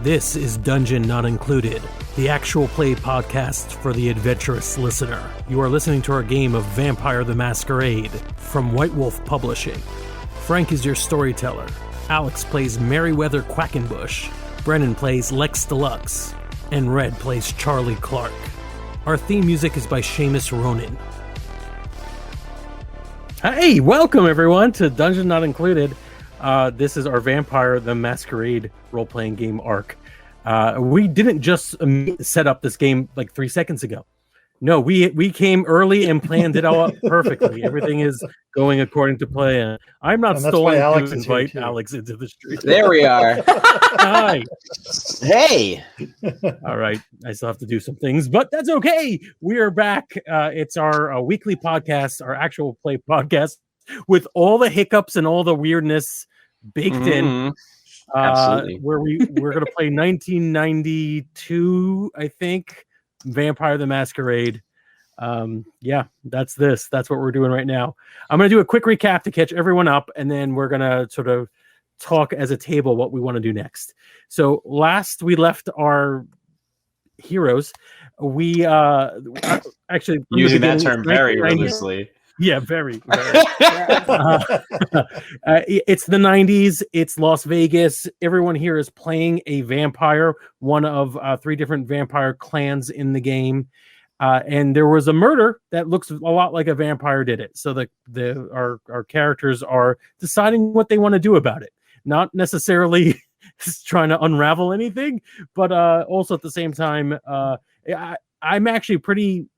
This is Dungeon Not Included, the actual play podcast for the adventurous listener. You are listening to our game of Vampire the Masquerade from White Wolf Publishing. Frank is your storyteller. Alex plays Merryweather Quackenbush. Brennan plays Lex Deluxe. And Red plays Charlie Clark. Our theme music is by Seamus Ronan. Hey, welcome everyone to Dungeon Not Included. This is our Vampire the Masquerade role-playing game arc. We didn't just set up this game like 3 seconds ago. No, we came early and planned it all up perfectly. Everything is going according to plan. I'm not stalling to invite Alex into the street. There we are. Hi. Hey. All right. I still have to do some things, but that's okay. We are back. It's our weekly podcast, our actual play podcast, with all the hiccups and all the weirdness baked in. Absolutely. Where we're going to play 1992, I think, Vampire the Masquerade. Yeah, that's what we're doing right now. I'm going to do a quick recap to catch everyone up, and then we're going to sort of talk as a table what we want to do next. So last we left our heroes, we actually using that term very loosely. Yeah, very. It's the 90s. It's Las Vegas. Everyone here is playing a vampire, one of 3 different vampire clans in the game. And there was a murder that looks a lot like a vampire did it. So our characters are deciding what they want to do about it. Not necessarily trying to unravel anything, but also at the same time, I'm actually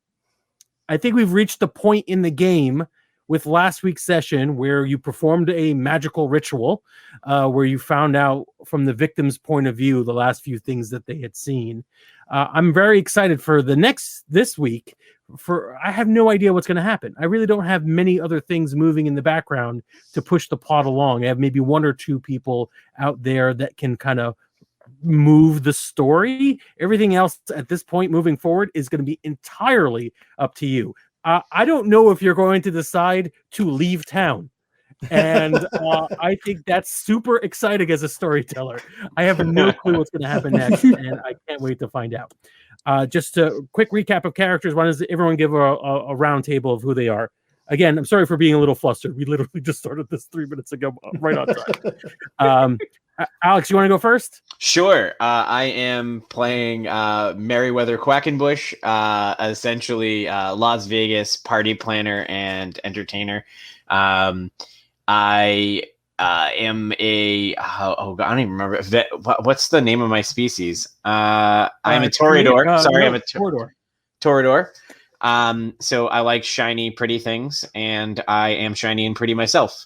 I think we've reached the point in the game with last week's session where you performed a magical ritual, where you found out from the victim's point of view the last few things that they had seen. I'm very excited for this week. I have no idea what's going to happen. I really don't have many other things moving in the background to push the plot along. I have maybe 1 or 2 people out there that can kind of move the story. Everything else at this point moving forward is going to be entirely up to you. I don't know if you're going to decide to leave town. And I think that's super exciting as a storyteller. I have no clue what's going to happen next, and I can't wait to find out. Just a quick recap of characters. Why does everyone give a round table of who they are? Again, I'm sorry for being a little flustered. We literally just started this 3 minutes ago, right on time. Alex, you want to go first? Sure. I am playing Merryweather Quackenbush, essentially Las Vegas party planner and entertainer. I am I don't even remember. What's the name of my species? I'm a Toreador. I'm a Toreador. Toreador. So I like shiny, pretty things, and I am shiny and pretty myself.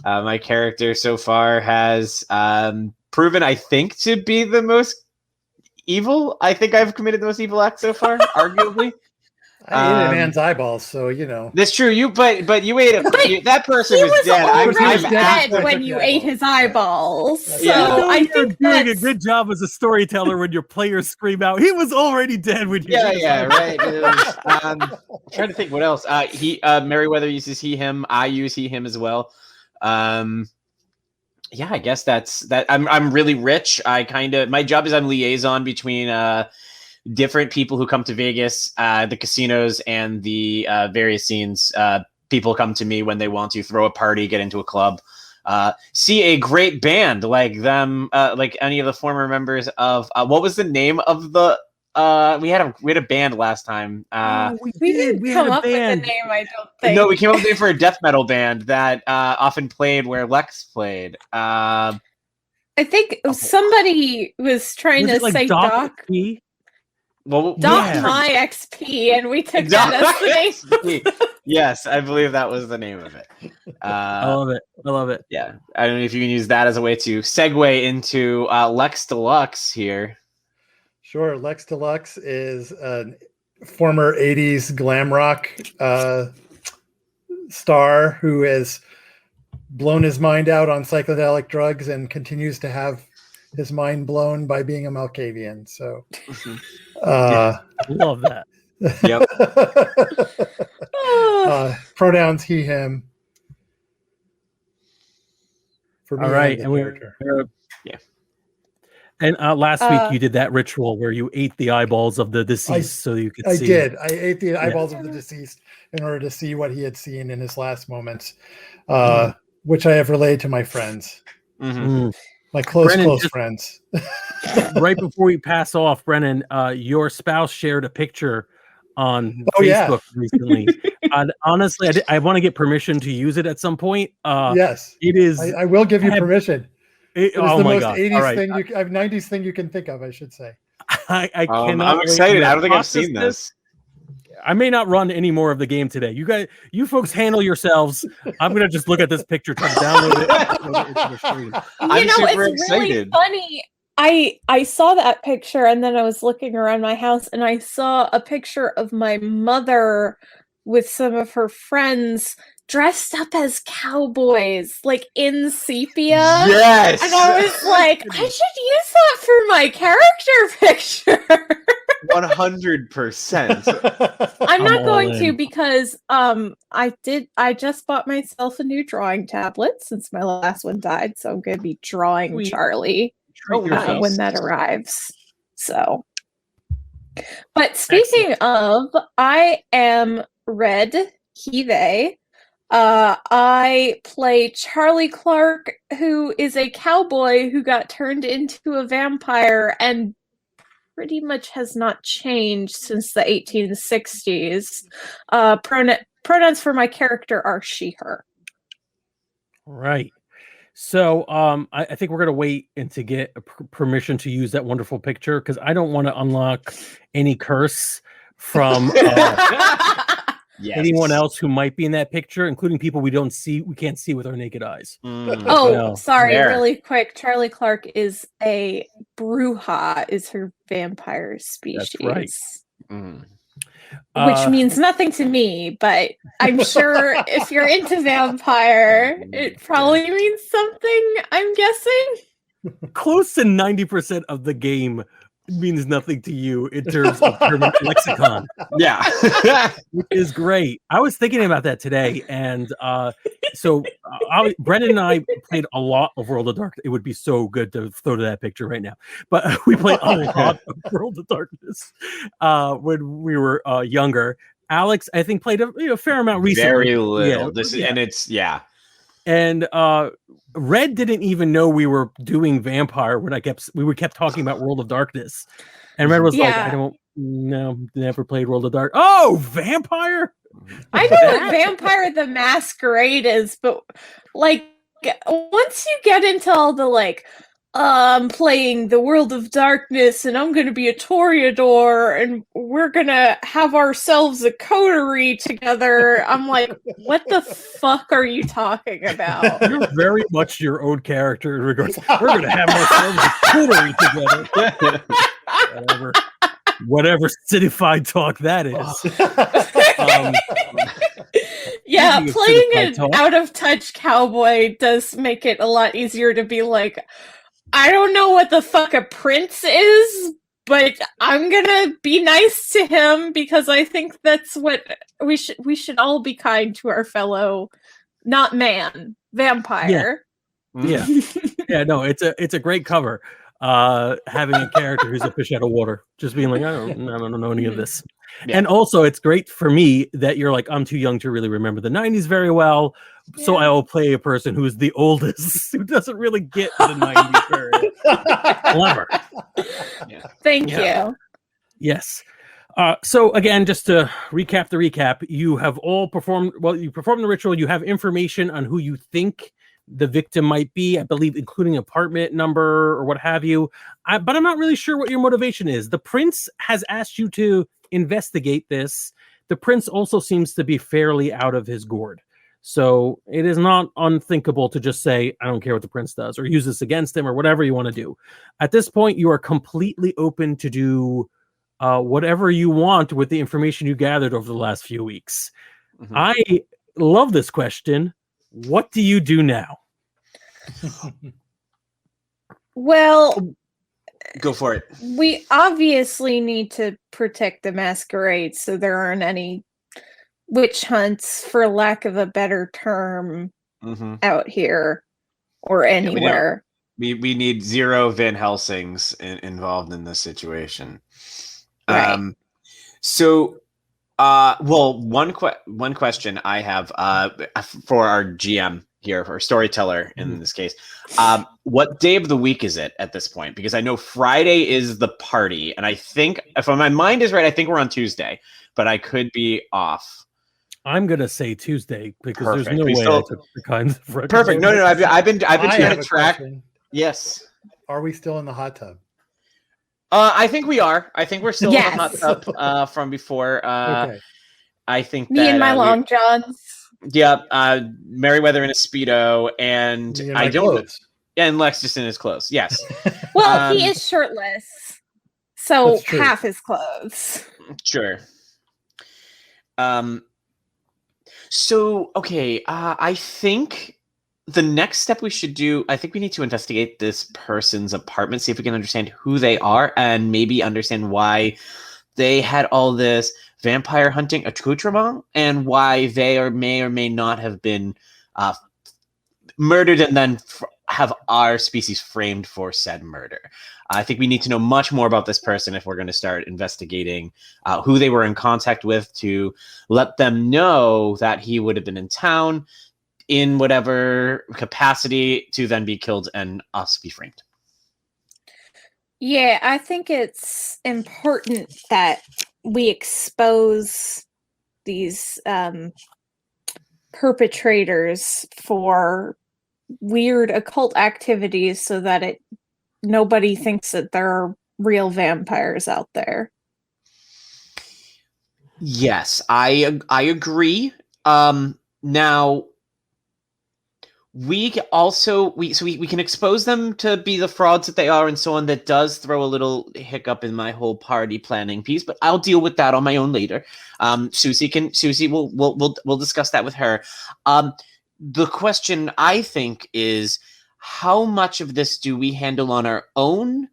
My character so far has proven, I think, to be the most evil. I think I've committed the most evil act so far, arguably. I ate a man's eyeballs, so you know. That's true. But you ate that person was dead. He was dead when you ate his eyeballs. So yeah. I think you're doing a good job as a storyteller when your players scream out, "He was already dead!" When you right. I'm trying to think what else. Merryweather uses he him. I use he him as well. I guess that's that. I'm really rich. My job is I'm liaison between different people who come to Vegas, the casinos, and the various scenes. People come to me when they want to throw a party, get into a club, see a great band like them, like any of the former members of what was the name of the we had a band last time. We didn't come up with a name, I don't think. No, we came up with a name for a death metal band that often played where Lex played. I think somebody was trying to say Doc. Well, Doc My XP, and we took that as the name. Yes, I believe that was the name of it. I love it. Yeah, I don't know if you can use that as a way to segue into Lex Deluxe here. Sure, Lex Deluxe is a former '80s glam rock star who has blown his mind out on psychedelic drugs and continues to have his mind blown by being a Malkavian. So, Love that. Yep. Pronouns he, him. For me, All right, and and the we're character. and last week you did that ritual where you ate the eyeballs of the deceased so you could I see. did. I ate the eyeballs of the deceased in order to see what he had seen in his last moments, which I have relayed to my friends, my close friends. Right before we pass off, Brennan, your spouse shared a picture on Facebook recently. And honestly, I want to get permission to use it at some point. Yes, it is. I will give you permission. It is the most 80s thing, 90s thing you can think of, I should say. I cannot. I'm excited. I don't think I've seen this. I may not run any more of the game today. You folks handle yourselves. I'm gonna just look at this picture, try to download it, upload it into the stream. I'm super it's excited. really funny. I saw that picture and then I was looking around my house and I saw a picture of my mother with some of her friends dressed up as cowboys, like in sepia. Yes. And I was like, I should use that for my character picture. 100%. I'm not going to because I just bought myself a new drawing tablet since my last one died, so I'm going to be drawing Charlie when that arrives. So, but speaking of, I am Red, he, they. I play Charlie Clark, who is a cowboy who got turned into a vampire and pretty much has not changed since the 1860s. Pronouns for my character are she, her. Right. So I think we're going to wait and to get permission to use that wonderful picture because I don't want to unlock any curse from anyone else who might be in that picture, including people we can't see with our naked eyes. Sorry, really quick. Charlie Clark is a Bruja, is her vampire species. That's right. Which means nothing to me, but I'm sure if you're into vampire, it probably means something, I'm guessing. Close to 90% of the game means nothing to you in terms of permanent lexicon. Yeah. Which is great. I was thinking about that today, and Brendan and I played a lot of World of Darkness. It would be so good to throw to that picture right now, but we played a lot of World of Darkness when we were younger. Alex, I think, played a fair amount recently. Very little. And Red didn't even know we were doing vampire when we kept talking about World of Darkness, and Red was like, never played World of Dark. Oh, vampire! I know what Vampire the Masquerade is, but like once you get into all the I'm playing the World of Darkness and I'm going to be a Toreador and we're going to have ourselves a coterie together. I'm like, what the fuck are you talking about? You're very much your own character in regards. We're going to have ourselves a coterie together. Whatever cityfied talk that is. Playing an out-of-touch cowboy does make it a lot easier to be like, I don't know what the fuck a prince is, but I'm gonna be nice to him because I think that's what we should all be kind to our fellow, not man, vampire. Yeah. No, it's a great cover. Having a character who's a fish out of water, just being like, I don't know any of this. Yeah. And also, it's great for me that you're like, I'm too young to really remember the 90s very well. Yeah. So I will play a person who is the oldest, who doesn't really get the 90s very clever. Yeah. Thank you. Yes. So again, just to recap the recap, you have all performed. Well, you performed the ritual. You have information on who you think the victim might be, I believe, including apartment number or what have you. But I'm not really sure what your motivation is. The prince has asked you to investigate this. The prince also seems to be fairly out of his gourd. So it is not unthinkable to just say, I don't care what the prince does, or use this against him, or whatever you want to do. At this point, you are completely open to do whatever you want with the information you gathered over the last few weeks. Mm-hmm. love this question. What do you do now? Well, go for it. We obviously need to protect the masquerades so there aren't any witch hunts, for lack of a better term, out here or anywhere. We need 0 Van Helsings involved in this situation. Right. So, one question I have for our GM here, or storyteller in this case, what day of the week is it at this point? Because I know Friday is the party, and I think, if my mind is right, I think we're on Tuesday, but I could be off. I'm gonna say Tuesday because Perfect. There's no way I took the kinds of records. Perfect. No. I've been trying to track. Question. Yes. Are we still in the hot tub? I think we are. I think we're still in the hot tub from before. Okay. I think me and my long johns. Yeah, Merriweather in a Speedo, and I don't know. And Lex just in his clothes. Yes. Well, he is shirtless, so half his clothes. Sure. So, okay, I think the next step we should do, I think we need to investigate this person's apartment, see if we can understand who they are, and maybe understand why they had all this vampire hunting accoutrement, and why they may or may not have been murdered and then have our species framed for said murder. I think we need to know much more about this person if we're going to start investigating who they were in contact with, to let them know that he would have been in town in whatever capacity to then be killed and us be framed. Yeah, I think it's important that we expose these perpetrators for weird occult activities so that nobody thinks that there are real vampires out there. Yes, I agree. Now we can expose them to be the frauds that they are and so on. That does throw a little hiccup in my whole party planning piece, but I'll deal with that on my own later. Susie we'll discuss that with her. The question, I think, is how much of this do we handle on our own,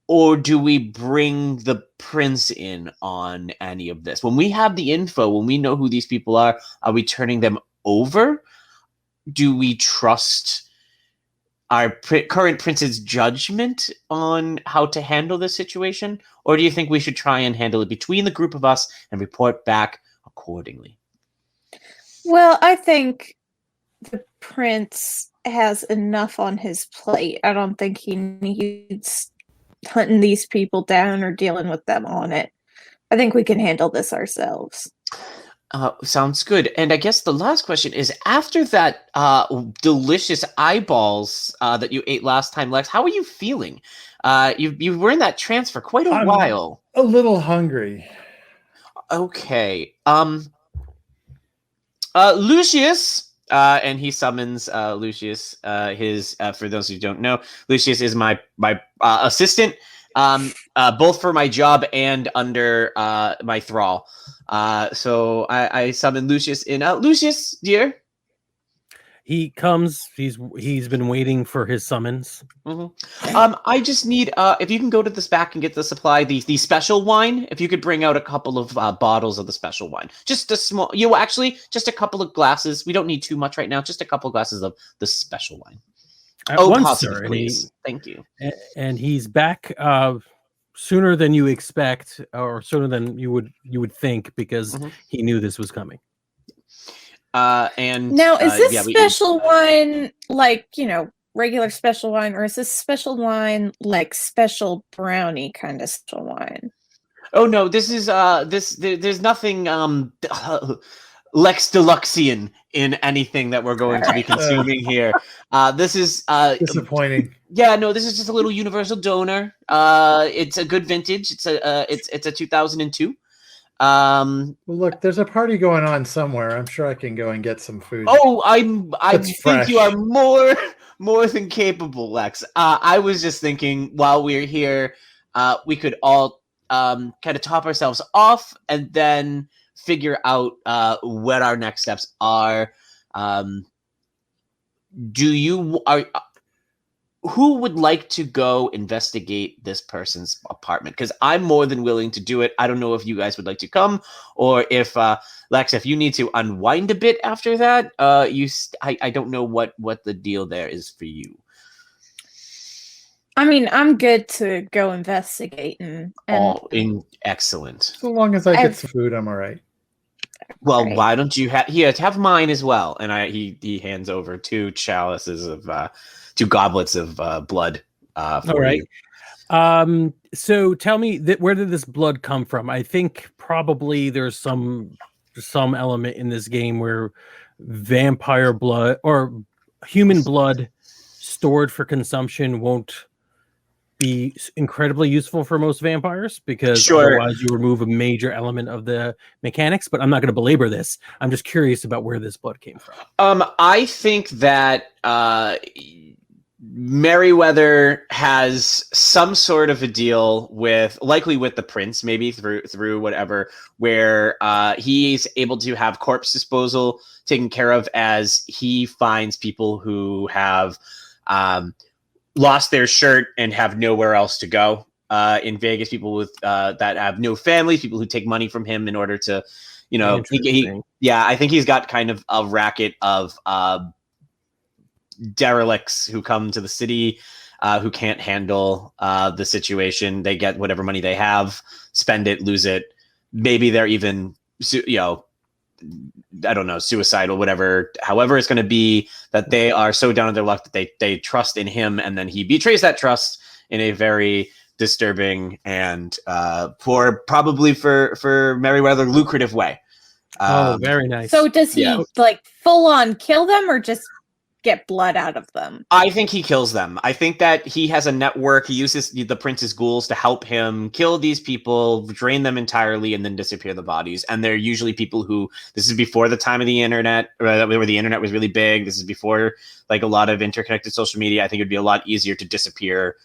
or do we bring the prince in on any of this? When we have the info, when we know who these people are we turning them over? Do we trust our current prince's judgment on how to handle this situation? Or do you think we should try and handle it between the group of us and report back accordingly? Well, I think the prince has enough on his plate. I don't think he needs hunting these people down or dealing with them on it. I think we can handle this ourselves. Sounds good. And I guess the last question is, after that delicious eyeballs that you ate last time, Lex, how are you feeling? You were in that trance for quite a while. A little hungry. Okay. Lucius, and he summons Lucius. For those who don't know, Lucius is my assistant, both for my job and under my thrall. So I summon Lucius in. Lucius, dear. He comes. He's been waiting for his summons. Mm-hmm. I just need if you can go to this back and get the supply, the special wine. If you could bring out a couple of bottles of the special wine, just a small. Just a couple of glasses. We don't need too much right now. Just a couple of glasses of the special wine. Positive, please. Thank you. And he's back sooner than you expect, or sooner than you would think, because he knew this was coming. And now, is this special wine like, regular special wine, or is this special wine like special brownie kind of special wine? Oh no, this is there's nothing Lex Deluxian in anything that we're going to be consuming here. This is disappointing. Yeah, no, this is just a little universal donor. It's a good vintage. It's a 2002. Well, look, there's a party going on somewhere. I'm sure I can go and get some food. Oh, I think you are more than capable, Lex. I was just thinking, while we're here, we could all kind of top ourselves off, and then figure out what our next steps are. Who would like to go investigate this person's apartment? Because I'm more than willing to do it. I don't know if you guys would like to come, or if Lex, if you need to unwind a bit after that. I don't know what the deal there is for you. I mean, I'm good to go investigate and Excellent. So long as I get some food, I'm all right. Well, why don't you have mine as well? And he hands over 2 chalices of 2 goblets of blood. For all right. You. So tell me where did this blood come from? I think probably there's some element in this game where vampire blood or human blood stored for consumption won't be incredibly useful for most vampires, because otherwise you remove a major element of the mechanics. But I'm not going to belabor this. I'm just curious about where this blood came from. I think that Merryweather has some sort of a deal likely with the prince, maybe through whatever, where he's able to have corpse disposal taken care of as he finds people who have lost their shirt and have nowhere else to go. In Vegas, people with that have no families, people who take money from him in order to, I think he's got kind of a racket of derelicts who come to the city, who can't handle the situation. They get whatever money they have, spend it, lose it. Maybe they're even, I don't know, suicidal, however it's going to be, that they are so down on their luck that they trust in him, and then he betrays that trust in a very disturbing and probably for Merryweather lucrative way. Very nice. So does he full on kill them, or just get blood out of them? I think he kills them. I think that he has a network. He uses the prince's ghouls to help him kill these people, drain them entirely, and then disappear the bodies. And they're usually people who, this is before the time of the internet, where the internet was really big. This is before a lot of interconnected social media. I think it'd be a lot easier to disappear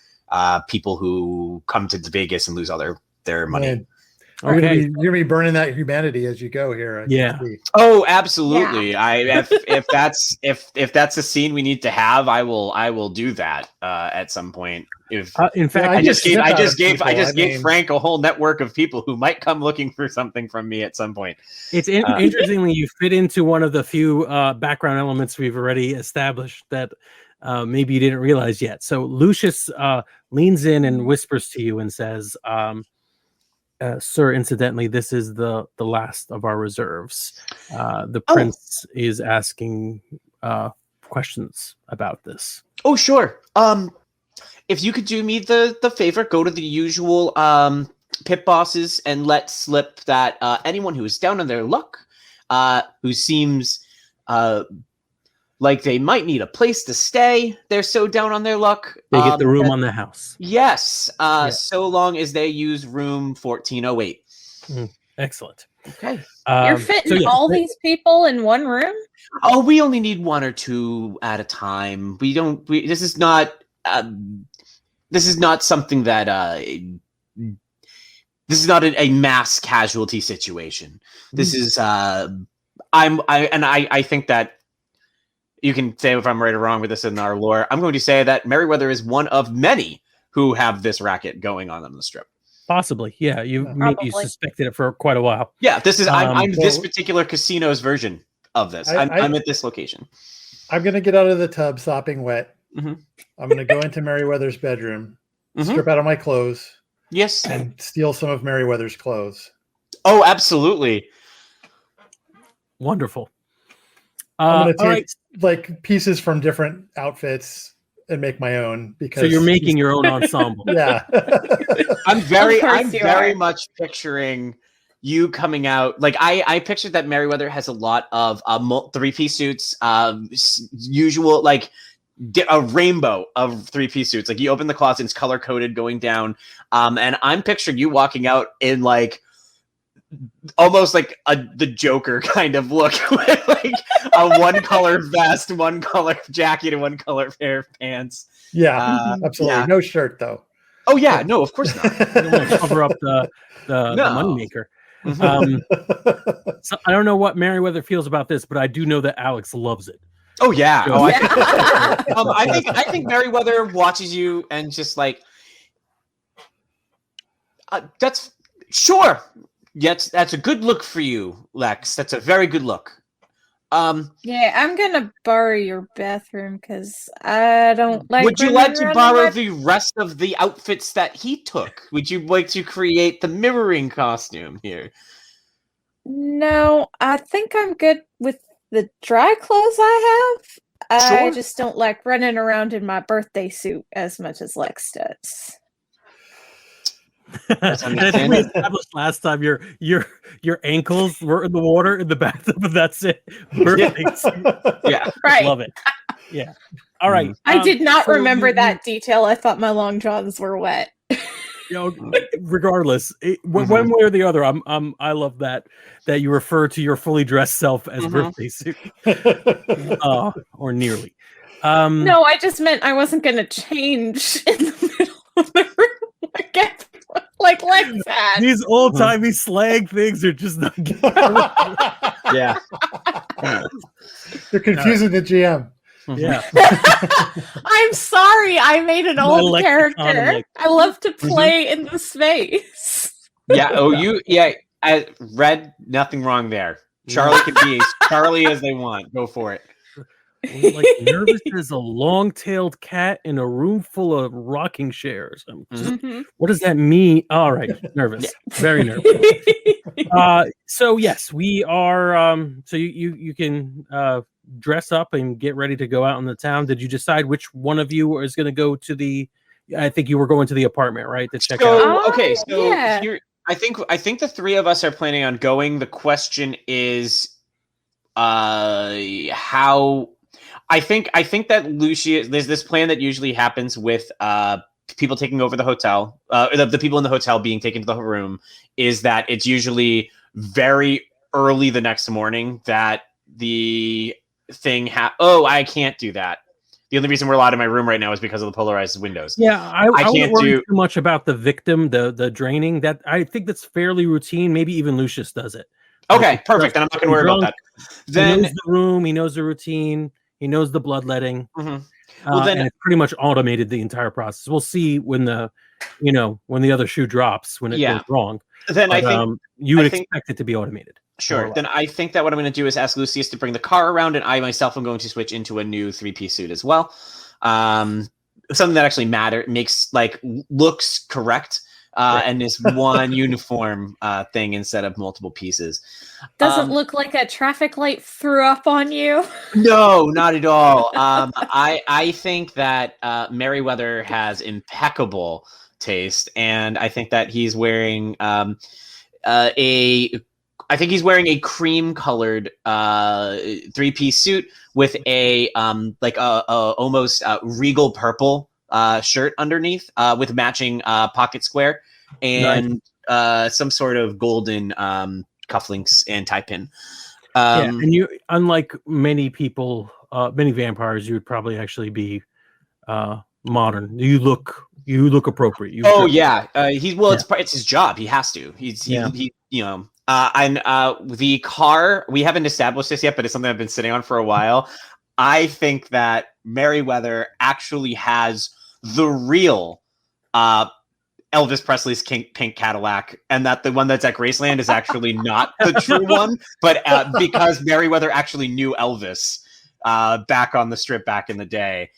people who come to Vegas and lose all their money. Man. You're gonna be burning that humanity as you go here. Oh, absolutely. Yeah. If that's a scene we need to have, I will do that at some point. If in fact, I just gave Frank a whole network of people who might come looking for something from me at some point. It's interestingly, you fit into one of the few background elements we've already established that maybe you didn't realize yet. So Lucius leans in and whispers to you and says, sir, incidentally, this is the last of our reserves. The prince is asking questions about this. Oh, sure. If you could do me the favor, go to the usual pit bosses and let slip that anyone who is down on their luck, who seems like they might need a place to stay, they're so down on their luck. They get the room on the house. Yes, so long as they use room 1408. Excellent. Okay. You're fitting all these people in one room? Oh, we only need 1 or 2 at a time. This is not something that this is not a mass casualty situation. This is I think that you can say if I'm right or wrong with this in our lore. I'm going to say that Merryweather is one of many who have this racket going on the strip. Possibly, yeah. You suspected it for quite a while. Yeah, this is I'm this particular casino's version of this. I'm at this location. I'm going to get out of the tub sopping wet. Mm-hmm. I'm going to go into Merryweather's bedroom, strip out of my clothes. Yes. And steal some of Merryweather's clothes. Oh, absolutely. Wonderful. I'm going to take pieces from different outfits and make my own, because so you're making your own ensemble. Yeah. I'm very much picturing you coming out. Like I pictured that Merryweather has a lot of 3-piece suits, usual, like a rainbow of 3-piece suits. Like you open the closet, it's color coded going down. And I'm picturing you walking out in almost like the Joker kind of look, with like a 1 color vest, 1 color jacket, and 1 color pair of pants. Yeah, absolutely. Yeah. No shirt though. Oh yeah, no, of course not. You don't want to cover up the moneymaker. So I don't know what Merriweather feels about this, but I do know that Alex loves it. Oh yeah. Oh, I think Merriweather watches you and just like, that's sure. Yes, that's a good look for you, Lex. That's a very good look. Yeah, I'm gonna borrow your bathroom because I don't like. Would you like to borrow the rest of the outfits that he took? Would you like to create the mirroring costume here? No, I think I'm good with the dry clothes I have. Sure. I just don't like running around in my birthday suit as much as Lex does. And I think we established last time your ankles were in the water in the bathtub, but that's it. Yeah, right. Love it. Yeah. All right. I did not remember that detail. I thought my long johns were wet. Regardless, one way or the other, I love that you refer to your fully dressed self as birthday suit, or nearly. No, I just meant I wasn't going to change in the middle of the room again. Like that. These old-timey slang things are just not good. Yeah. You're confusing the GM. Yeah. I'm sorry. I made an old character. I love to play in the space. Yeah. Oh, I read nothing wrong there. Charlie can be as Charlie as they want. Go for it. Like nervous as a long-tailed cat in a room full of rocking chairs. What does that mean? All right, nervous, very nervous. So yes, we are. So you can dress up and get ready to go out in the town. Did you decide which one of you is going to go to the? I think you were going to the apartment, right? To check out. Okay, so here, I think the three of us are planning on going. The question is, how. I think that Lucius, there's this plan that usually happens with people taking over the hotel, the people in the hotel being taken to the room, is that it's usually very early the next morning that the thing I can't do that. The only reason we're allowed in my room right now is because of the polarized windows. Yeah, I can't do too much about the victim, the draining. That I think that's fairly routine. Maybe even Lucius does it. Okay, perfect. Then I'm not going to worry about that. Then he knows the room, he knows the routine. He knows the bloodletting. Well, then and it's pretty much automated the entire process. We'll see when the other shoe drops, when it goes wrong. Then I think you would expect it to be automated. Sure. Then I think that what I'm going to do is ask Lucius to bring the car around, and I myself am going to switch into a new 3-piece suit as well. Something that actually makes looks correct. And this one uniform thing instead of multiple pieces. Doesn't look like a traffic light threw up on you. No, not at all. I think that Merriweather has impeccable taste, and I think that he's wearing a cream-colored 3-piece suit with a almost regal purple shirt underneath with matching pocket square and some sort of golden cufflinks and tie pin. And you, unlike many people, many vampires, you would probably actually be modern. You look appropriate. It's his job. He has to. And the car, we haven't established this yet, but it's something I've been sitting on for a while. I think that Merriweather actually has the real Elvis Presley's pink Cadillac, and that the one that's at Graceland is actually not the true one, but because Merriweather actually knew Elvis back on the strip back in the day.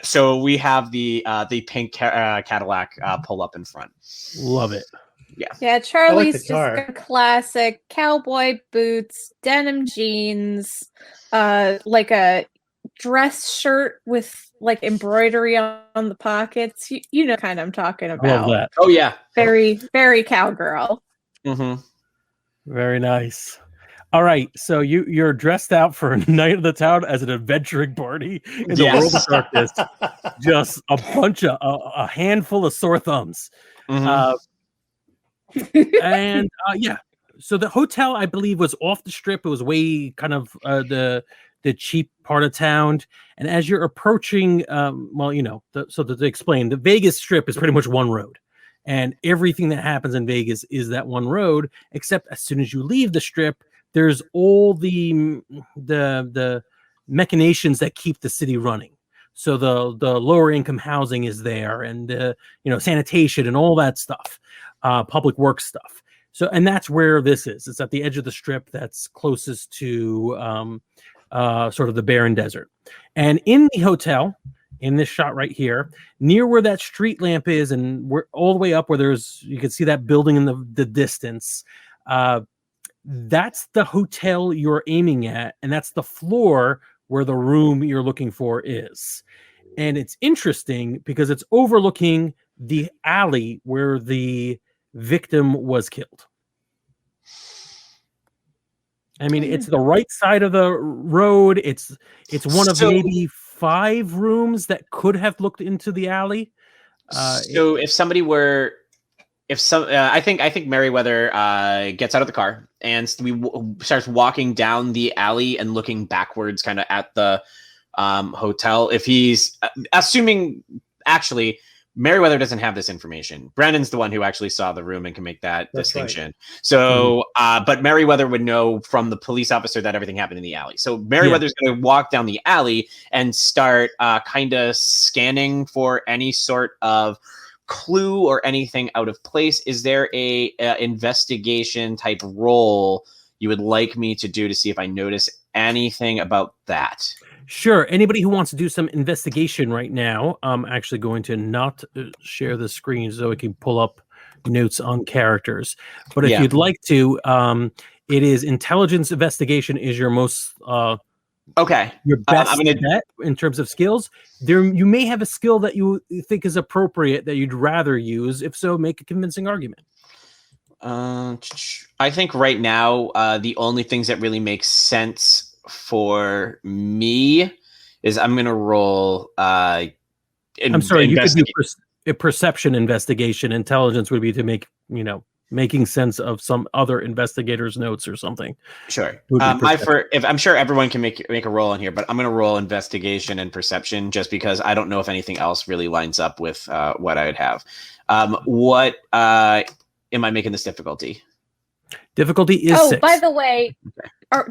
So we have the pink Cadillac pull up in front. Love it. Yeah, Charlie's just a classic cowboy boots, denim jeans, like a dress shirt with embroidery on the pockets. You know kind I'm talking about. Love that. Oh yeah. Very, very cowgirl. Very nice. All right, so you're dressed out for a night of the town as an adventuring party in the world of darkness. Just a handful of sore thumbs. So the hotel, I believe, was off the strip. It was way kind of the cheap part of town. And as you're approaching, to explain, the Vegas Strip is pretty much one road. and everything that happens in Vegas is that one road, except as soon as you leave the Strip, there's all the machinations that keep the city running. So the lower income housing is there, and sanitation and all that stuff, public works stuff. So, and that's where this is. It's at the edge of the Strip that's closest to sort of the barren desert. And in the hotel, in this shot right here, near where that street lamp is, and we're all the way up where you can see that building in the distance. That's the hotel you're aiming at, and that's the floor where the room you're looking for is. And it's interesting because it's overlooking the alley where the victim was killed. I mean, it's the right side of the road. It's one of maybe 5 rooms that could have looked into the alley. I think Merriweather gets out of the car and starts walking down the alley and looking backwards, kind of at the hotel. If he's assuming, actually, Merriweather doesn't have this information. Brandon's the one who actually saw the room and can make that distinction. Right. So, but Merriweather would know from the police officer that everything happened in the alley. So Merriweather's going to walk down the alley and start kind of scanning for any sort of clue or anything out of place. Is there a investigation type role you would like me to do to see if I notice anything about that? Sure. Anybody who wants to do some investigation right now, I'm actually going to not share the screen so I can pull up notes on characters. But if you'd like to, it is intelligence investigation is your most your best bet in terms of skills. You may have a skill that you think is appropriate that you'd rather use. If so, make a convincing argument. I think right now the only things that really make sense for me is I'm going to roll. I'm sorry, you could do a perception investigation. Intelligence would be to making sense of some other investigator's notes or something. Sure. I'm sure everyone can make a roll on here, but I'm going to roll investigation and perception just because I don't know if anything else really lines up with what I would have. What am I making this difficulty? Difficulty is 6. By the way,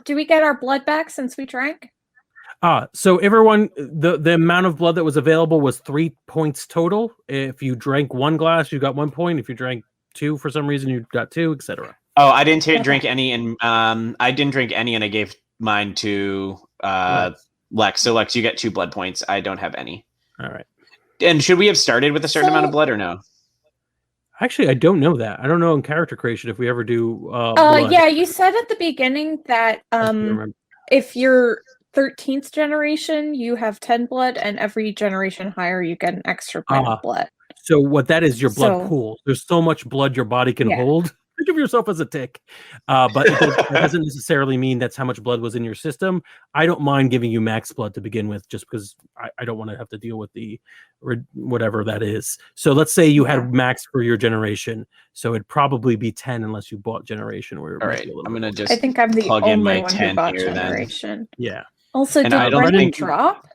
do we get our blood back since we drank? So everyone, the amount of blood that was available was 3 points total. If you drank 1 glass, you got 1 point. If you drank 2 for some reason, you got 2, etc. Oh, I didn't drink any, and I didn't drink any, and I gave mine to Lex. So Lex, you get 2 blood points. I don't have any. All right. And should we have started with a certain amount of blood or no? Actually, I don't know that. I don't know in character creation if we ever do. Blood. Yeah, you said at the beginning that if you're 13th generation, you have 10 blood, and every generation higher, you get an extra point of blood. So what that is, your blood pool. There's so much blood your body can hold. Think of yourself as a tick. But that doesn't necessarily mean that's how much blood was in your system. I don't mind giving you max blood to begin with, just because I don't want to have to deal with the whatever that is. So let's say you had max for your generation. So it'd probably be 10 unless you bought generation. Where all right, I'm going to just I think I'm the plug only in my one 10 who bought here generation. then. Yeah. Also, did Brendan drop?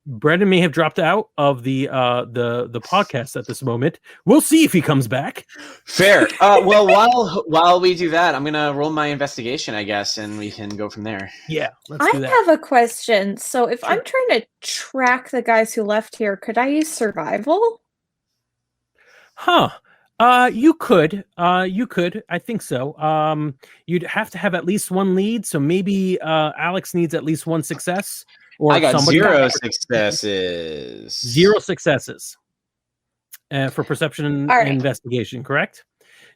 Brendan may have dropped out of the podcast at this moment. We'll see if he comes back. Fair. Well, while we do that, I'm gonna roll my investigation, I guess, and we can go from there. Yeah, let's do that. I have a question. So, if I'm trying to track the guys who left here, could I use survival? Huh. You could. I think so. You'd have to have at least 1 lead. So maybe Alex needs at least 1 success. Or I got 0 successes. 0 successes for perception and investigation, correct?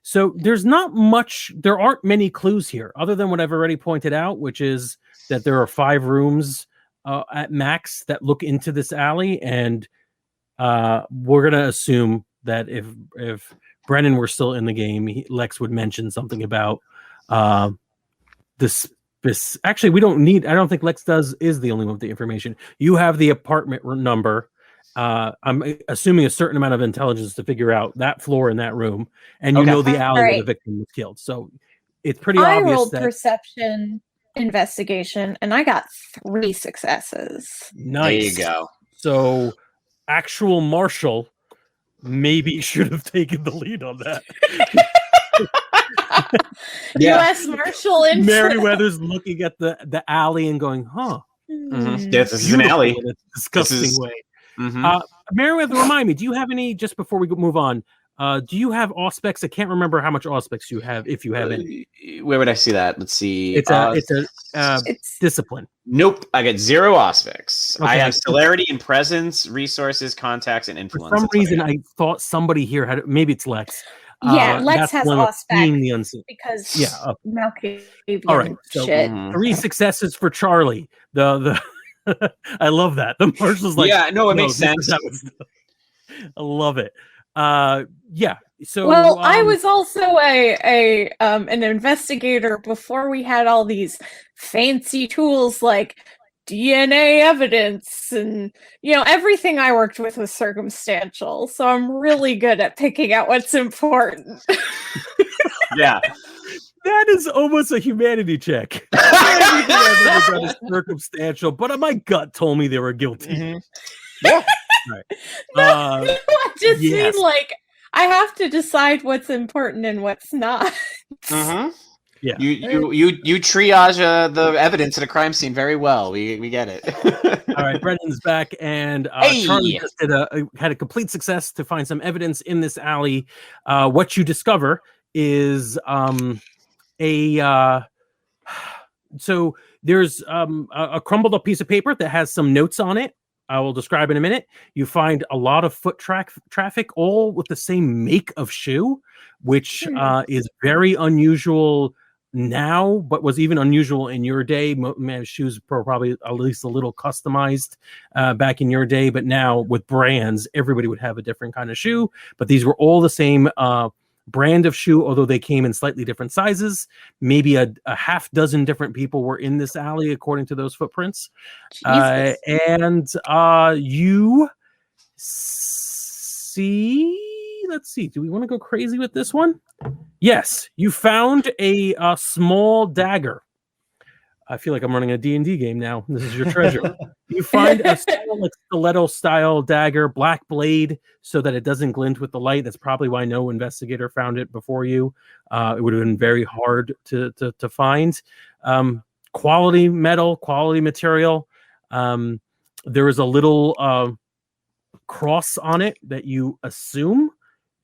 So there's not much. There aren't many clues here, other than what I've already pointed out, which is that there are 5 rooms at max that look into this alley, and we're gonna assume that if Brennan were still in the game, Lex would mention something about this. Actually, we don't need. I don't think Lex is the only one with the information. You have the apartment number. I'm assuming a certain amount of intelligence to figure out that floor in that room, and you know the alley where the victim was killed. So it's pretty obvious. I rolled perception investigation, and I got 3 successes. Nice. There you go. So, actual Marshall maybe should have taken the lead on that. U.S. Marshal in Meriwether's looking at the alley and going, "Huh, This is an alley in a disgusting way." Mm-hmm. Meriwether, remind me, do you have any, just before we move on, do you have Auspex? I can't remember how much Auspex you have, if you have any. Where would I see that? Let's see. It's a discipline. Nope, I get 0 Auspex. Okay. I have celerity and presence, resources, contacts, and influence. For some reason, I thought somebody here had, maybe it's Lex. Yeah, Lex has Auspex because Malkavian. All right, so shit. 3 successes for Charlie. The I love that. The Marshal's like, yeah, no, it makes sense. I love it. Yeah. So I was also an investigator before we had all these fancy tools like DNA evidence and everything I worked with was circumstantial. So I'm really good at picking out what's important. Yeah. That is almost a humanity check. Everything I've ever done is circumstantial, but my gut told me they were guilty. Mm-hmm. Yeah. Right. I just mean like I have to decide what's important and what's not. Mm-hmm. Yeah. You triage the evidence at a crime scene very well. We get it. All right, Brendan's back, and Charlie just had a complete success to find some evidence in this alley. What you discover is so there's a crumbled up piece of paper that has some notes on it. I will describe in a minute. You find a lot of foot traffic, all with the same make of shoe, which is very unusual now, but was even unusual in your day. Shoes were probably at least a little customized back in your day, but now with brands, everybody would have a different kind of shoe. But these were all the same brand of shoe, although they came in slightly different sizes. Maybe a half dozen different people were in this alley, according to those footprints. And you see, let's see, do we want to go crazy with this one? Yes, you found a small dagger. I feel like I'm running a D&D game now. This is your treasure. You find a stiletto-style dagger, black blade, so that it doesn't glint with the light. That's probably why no investigator found it before you. It would have been very hard to find. Quality metal, quality material. There is a little cross on it that you assume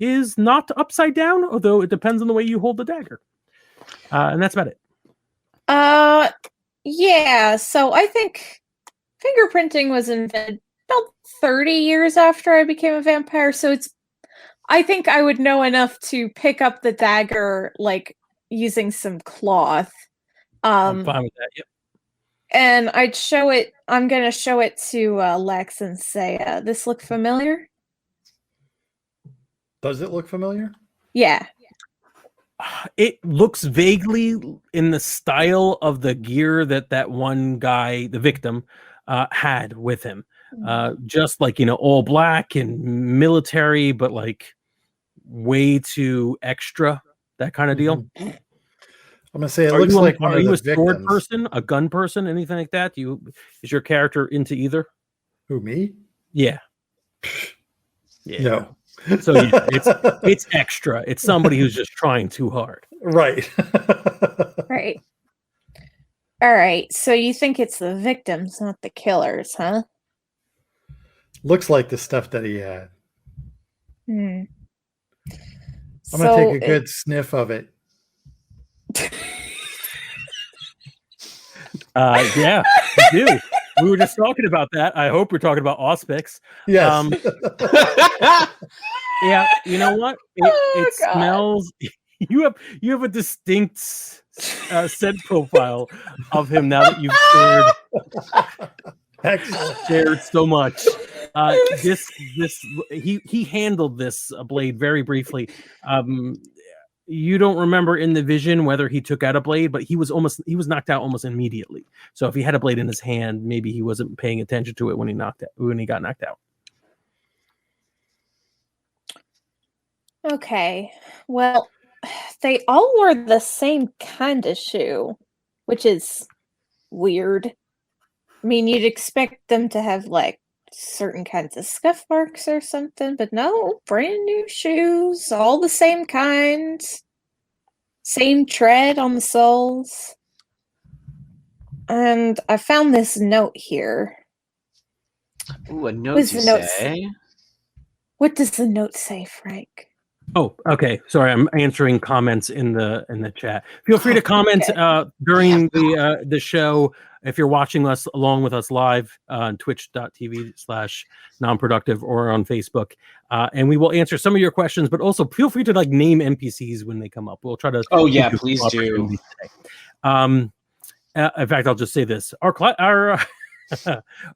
is not upside down, although it depends on the way you hold the dagger. And that's about it. Yeah, so I think fingerprinting was invented about 30 years after I became a vampire, so I think I would know enough to pick up the dagger, like, using some cloth. I'm fine with that, yep. And I'm going to show it to Lex and say, this look familiar? Does it look familiar? Yeah. It looks vaguely in the style of the gear that one guy, the victim, had with him. Just like, all black and military, but like way too extra, that kind of deal. I'm going to say it looks like one of the victims. Are you a sword person, a gun person, anything like that? Is your character into either? Who, me? Yeah. No. So yeah, it's extra. It's somebody who's just trying too hard. Right. Right. All right. So you think it's the victims, not the killers, huh? Looks like the stuff that he had. I'm going to take a good sniff of it. Yeah, you do. We were just talking about that. I hope we're talking about Auspex. Yes. Yeah, you know what? It smells. You have a distinct scent profile of him now that you've shared so much. He handled this blade very briefly. You don't remember in the vision whether he took out a blade, but he was knocked out almost immediately. So if he had a blade in his hand, maybe he wasn't paying attention to it when he got knocked out. Okay. Well, they all wore the same kind of shoe, which is weird. I mean, you'd expect them to have like certain kinds of scuff marks or something, but no, brand new shoes, all the same kind, same tread on the soles. And I found this note here. Ooh, a note you say? What does the note say, Frank? Oh, okay. Sorry, I'm answering comments in the chat. Feel free to comment during the show if you're watching us along with us live on twitch.tv/nonproductive or on Facebook. And we will answer some of your questions, but also feel free to name NPCs when they come up. We'll try to. Oh yeah, please do. In fact, I'll just say this: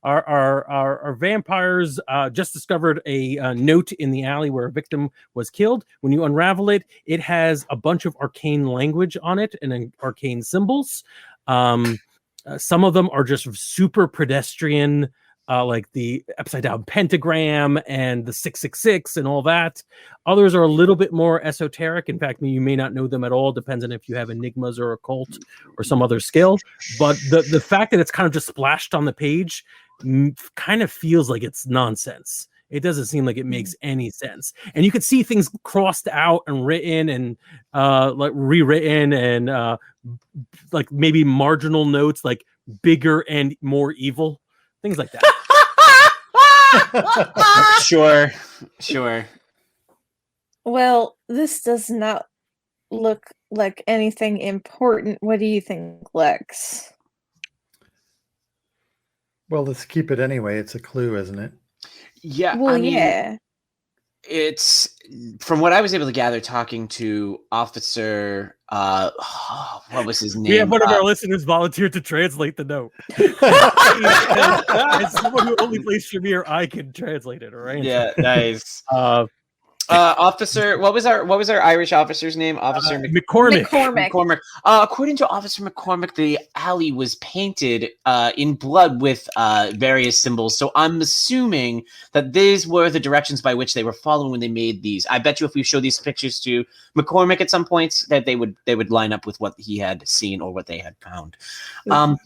our vampires just discovered a note in the alley where a victim was killed. When you unravel it, it has a bunch of arcane language on it and arcane symbols. Some of them are just super pedestrian, like the upside down pentagram and the 666 and all that. Others are a little bit more esoteric. In fact, you may not know them at all. Depends on if you have enigmas or occult or some other skill. But the fact that it's kind of just splashed on the page kind of feels like it's nonsense. It doesn't seem like it makes any sense. And you could see things crossed out and written and like rewritten and like maybe marginal notes like bigger and more evil. Things like that. Sure. Well, this does not look like anything important. What do you think, Lex? Well, let's keep it anyway. It's a clue, isn't it? Yeah. Well, I mean, it's from what I was able to gather talking to Officer what was his name? Yeah, one of our listeners volunteered to translate the note. As someone who only plays Shamir, I can translate it, all right? Yeah, nice. Officer, what was our Irish officer's name? Officer McCormick. According to Officer McCormick, the alley was painted in blood with various symbols. So I'm assuming that these were the directions by which they were following when they made these. I bet you if we show these pictures to McCormick at some points, that they would line up with what he had seen or what they had found.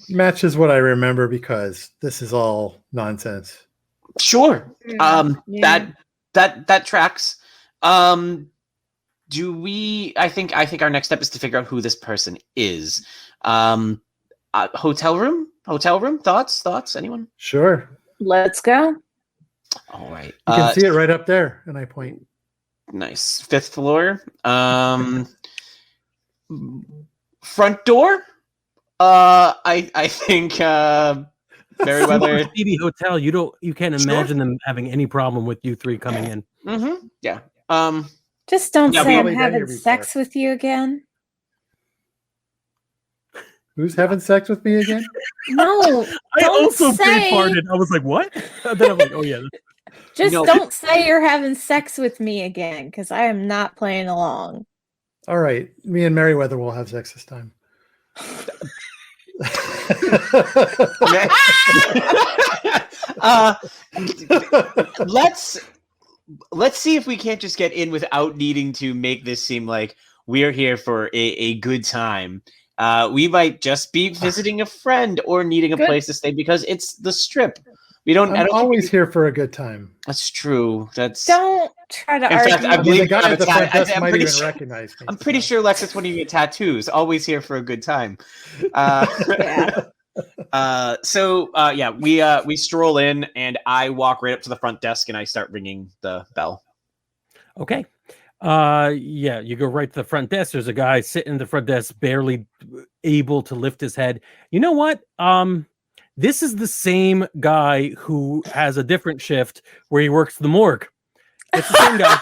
Matches what I remember because this is all nonsense. Sure. That tracks. I think our next step is to figure out who this person is. Hotel room thoughts, anyone? Sure, let's go. All right, you can see it right up there, and I point. Nice. 5th floor. Front door. I think Merriweather TV hotel. You can't imagine them having any problem with you three coming in. Mm-hmm. Yeah. Just don't say I'm having sex with you again. Who's having sex with me again? No, I also farted. I was like, what? And then I'm like, oh yeah. Just don't say you're having sex with me again, because I am not playing along. All right, me and Merriweather will have sex this time. Let's see if we can't just get in without needing to make this seem like we're here for a good time. We might just be visiting a friend or needing a place to stay because it's the Strip. I'm always here for a good time. That's true. Don't try to argue. In fact, I believe the guy at the front desk might even recognize me. I'm pretty sure, Lex, that's one of your tattoos. Always here for a good time. Yeah. We stroll in, and I walk right up to the front desk, and I start ringing the bell. Okay. You go right to the front desk. There's a guy sitting at the front desk, barely able to lift his head. You know what? This is the same guy who has a different shift where he works the morgue. It's the same guy.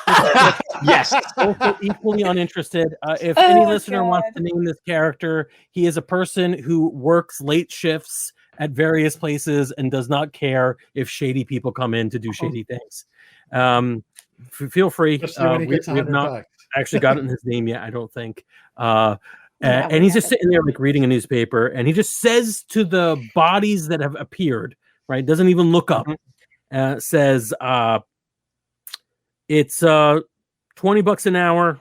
Yes. Also equally uninterested. If any listener wants to name this character, he is a person who works late shifts at various places and does not care if shady people come in to do shady things. Feel free. We have not actually gotten his name yet, I don't think. And he's just sitting there like reading a newspaper, and he just says to the bodies that have appeared, right? Doesn't even look up. Says, it's $20 an hour,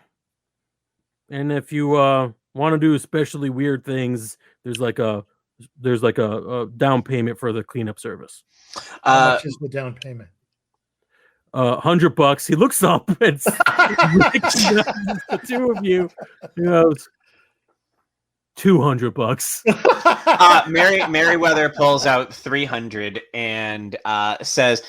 and if you want to do especially weird things, there's like a there's like a down payment for the cleanup service. How much is the down payment? $100. He looks up. It's the two of you. He goes, $200. Meriwether pulls out 300 and says,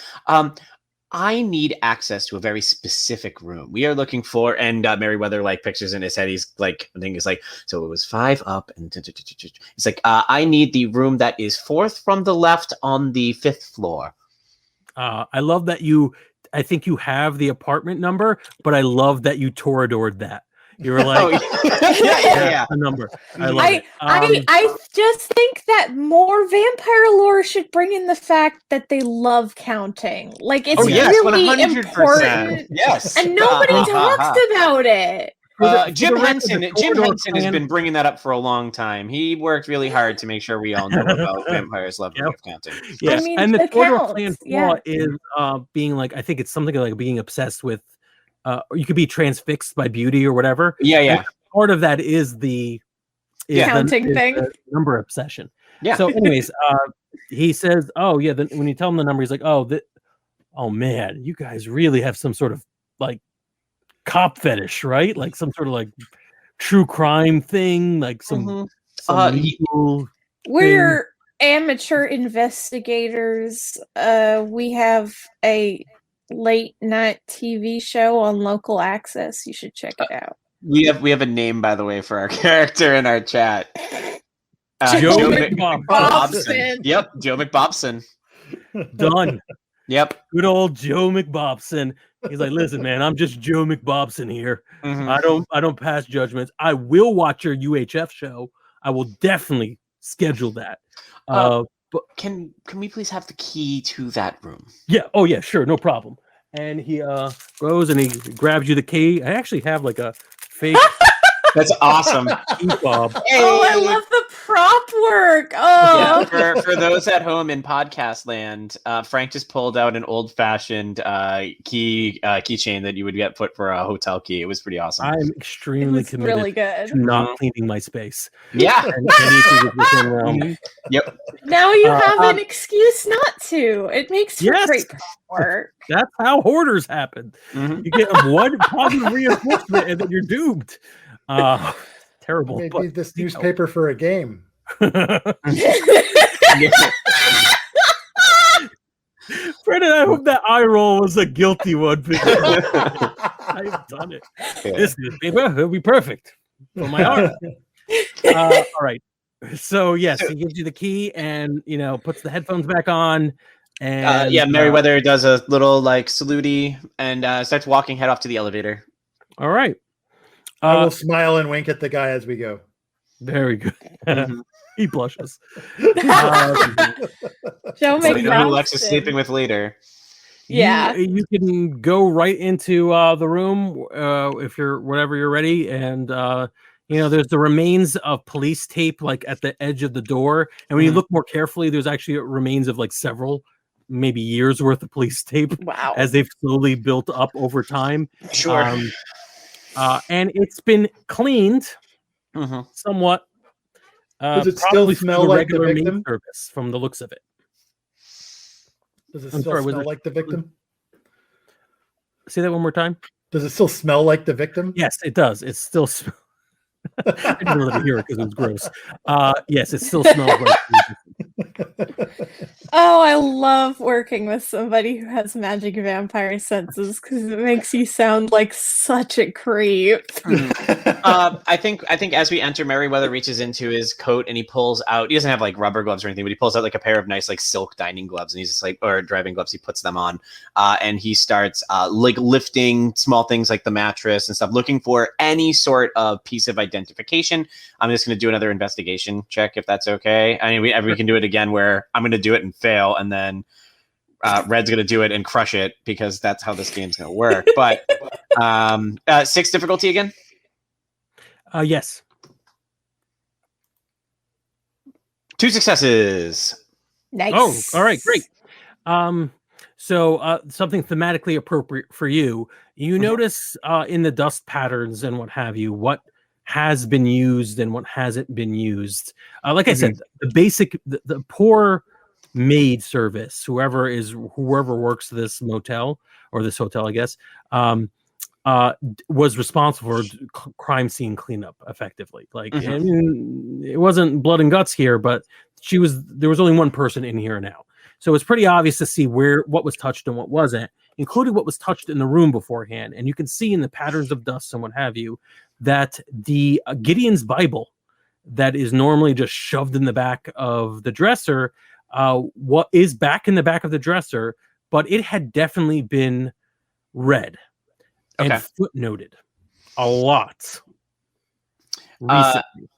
I need access to a very specific room. We are looking for, and Meriwether like pictures in his head. He's like, I think it's like, so it was 5 up, and it's like, I need the room that is 4th from the left on the 5th floor. I love that I think you have the apartment number, but I love that you Toradored that. You were like, yeah. A number. I love it. I just think that more vampire lore should bring in the fact that they love counting. Like it's really 100%. Important. Yes, and nobody talks about it. Jim Henson has been bringing that up for a long time. He worked really hard to make sure we all know about vampires' love of counting. Yes, and the Torador clan flaw is being like, I think it's something like being obsessed with. You could be transfixed by beauty or whatever. Yeah. And part of that is the counting thing, the number obsession. Yeah. So, anyways, he says, "Oh yeah." Then when you tell him the number, he's like, "Oh, man, you guys really have some sort of like cop fetish, right? Like some sort of like true crime thing, like some legal We're amateur investigators. We have a late night TV show on local access. You should check it out. We have a name, by the way, for our character in our chat. Joe McBobson. Yep, Joe McBobson. Done. Yep. Good old Joe McBobson. He's like, listen, man, I'm just Joe McBobson here. Mm-hmm. I don't pass judgments. I will watch your UHF show. I will definitely schedule that. But can we please have the key to that room? Yeah. Oh yeah, sure, no problem. And he goes and he grabs you the key. I actually have like a fake. That's awesome. Key fob. Hey. Oh, I love the prop work. Oh, yeah, for those at home in podcast land, Frank just pulled out an old-fashioned keychain that you would get put for a hotel key. It was pretty awesome. I'm extremely committed really good. to not cleaning my space. Yeah. Yep. Now you have an excuse not to. It makes for great work. That's how hoarders happen. Mm-hmm. You get one positive reinforcement and then you're doomed. Terrible. Maybe this newspaper for a game. Brendan, I hope that eye roll was a guilty one. I've done it. Yeah. This newspaper will be perfect for my art. All right. So yes, he gives you the key and puts the headphones back on. And Meriwether does a little like salute and starts walking head off to the elevator. All right. I will smile and wink at the guy as we go. Very good. Mm-hmm. He blushes. Joe McBobson. Alexa's sleeping with later. Yeah. You can go right into the room if you're ready. And, there's the remains of police tape like at the edge of the door. And when you look more carefully, there's actually remains of like several, maybe years worth of police tape. Wow. As they've slowly built up over time. Sure. And it's been cleaned somewhat. Does it still smell like the victim? Service from the looks of it. Does it still smell like the victim? Say that one more time. Does it still smell like the victim? Yes, it does. It still smells. I didn't let it hear it because it was gross. Yes, it still smells like. Oh, I love working with somebody who has magic vampire senses because it makes you sound like such a creep. I think as we enter, Meriwether reaches into his coat and he pulls out. He doesn't have like rubber gloves or anything, but he pulls out like a pair of nice like silk dining gloves, and he's just like, or driving gloves. He puts them on, and he starts like lifting small things like the mattress and stuff, looking for any sort of piece of identification. I'm just going to do another investigation check if that's okay. I mean, we can do it again where I'm going to do it and fail, and then Red's going to do it and crush it because that's how this game's going to work. But 6 difficulty again? Yes. 2 successes. Nice. Oh, all right, great. So something thematically appropriate for you. You notice in the dust patterns and what have you, has been used and what hasn't been used. Like I said, the poor maid service, whoever works this motel or this hotel, I guess, was responsible for crime scene cleanup effectively. Like, I mean, it wasn't blood and guts here, but there was only one person in here now. So it's pretty obvious to see what was touched and what wasn't, including what was touched in the room beforehand. And you can see in the patterns of dust and what have you, that the Gideon's Bible that is normally just shoved in the back of the dresser, what is back in the back of the dresser, but it had definitely been read and footnoted a lot recently.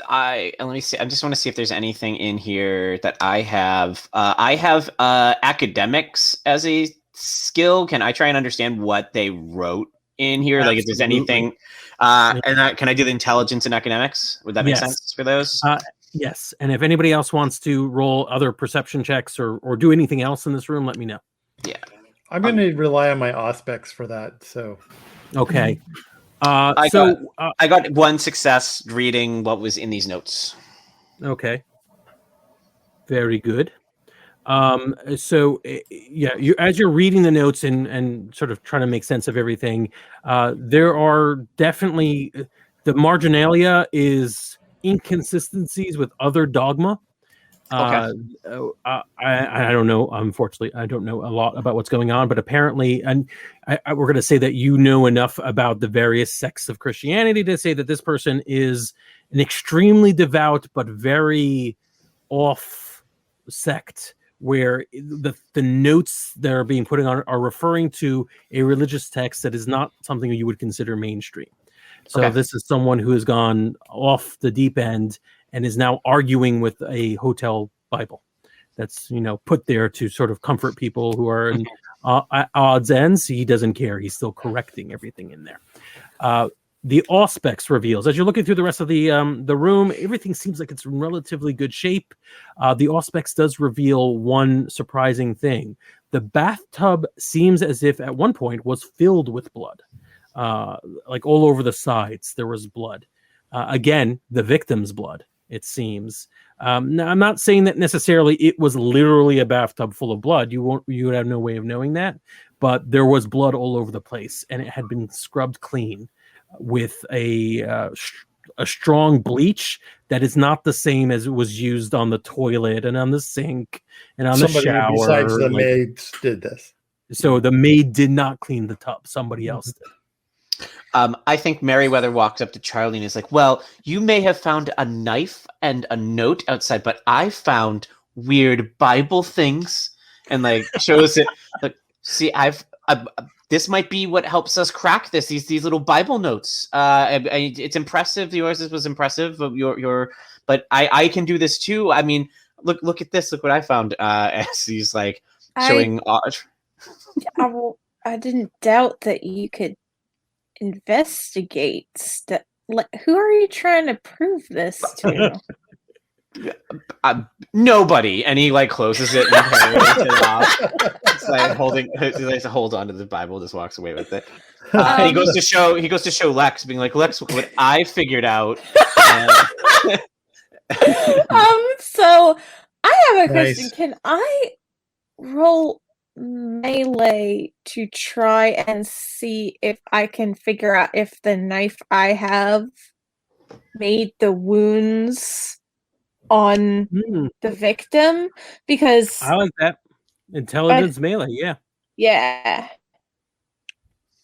Let me see. I just want to see if there's anything in here that I have. I have academics as a skill. Can I try and understand what they wrote in here? Absolutely. Like if there's anything, can I do the intelligence and academics? Would that make sense for those? Yes. And if anybody else wants to roll other perception checks or do anything else in this room, let me know. Yeah. I'm going to rely on my auspex for that. So, okay. I got one success reading what was in these notes. Okay. Very good. As you're reading the notes and sort of trying to make sense of everything, there are definitely the marginalia is inconsistencies with other dogma. I don't know. Unfortunately, I don't know a lot about what's going on, but apparently, and we're going to say that you know enough about the various sects of Christianity to say that this person is an extremely devout but very off sect, where the notes that are being put on are referring to a religious text that is not something you would consider mainstream. So this is someone who has gone off the deep end and is now arguing with a hotel Bible that's, put there to sort of comfort people who are in odds ends. He doesn't care. He's still correcting everything in there. The auspex reveals, as you're looking through the rest of the room, everything seems like it's in relatively good shape. The auspex does reveal one surprising thing. The bathtub seems as if at one point was filled with blood. Like all over the sides, there was blood. Again, the victim's blood, it seems. Now, I'm not saying that necessarily it was literally a bathtub full of blood. You would have no way of knowing that. But there was blood all over the place, and it had been scrubbed clean with a strong bleach that is not the same as it was used on the toilet and on the sink and on the shower. Besides the maids did this. So the maid did not clean the tub. Somebody else did. I think Meriwether walks up to Charlie and is like, well, you may have found a knife and a note outside, but I found weird Bible things, and like shows it. Like, see, this might be what helps us crack this. These little Bible notes. It's impressive. Yours was impressive, but but I can do this too. I mean, look at this. Look what I found. As he's like showing. I didn't doubt that you could investigate stuff. Who are you trying to prove this to? Nobody. And he like closes it and carries it off. It's like he likes to hold on to the Bible, just walks away with it. He goes to show Lex, being like, Lex, what I figured out. So I have a question. Can I roll melee to try and see if I can figure out if the knife I have made the wounds on the victim? Because I like that. Intelligence melee, yeah.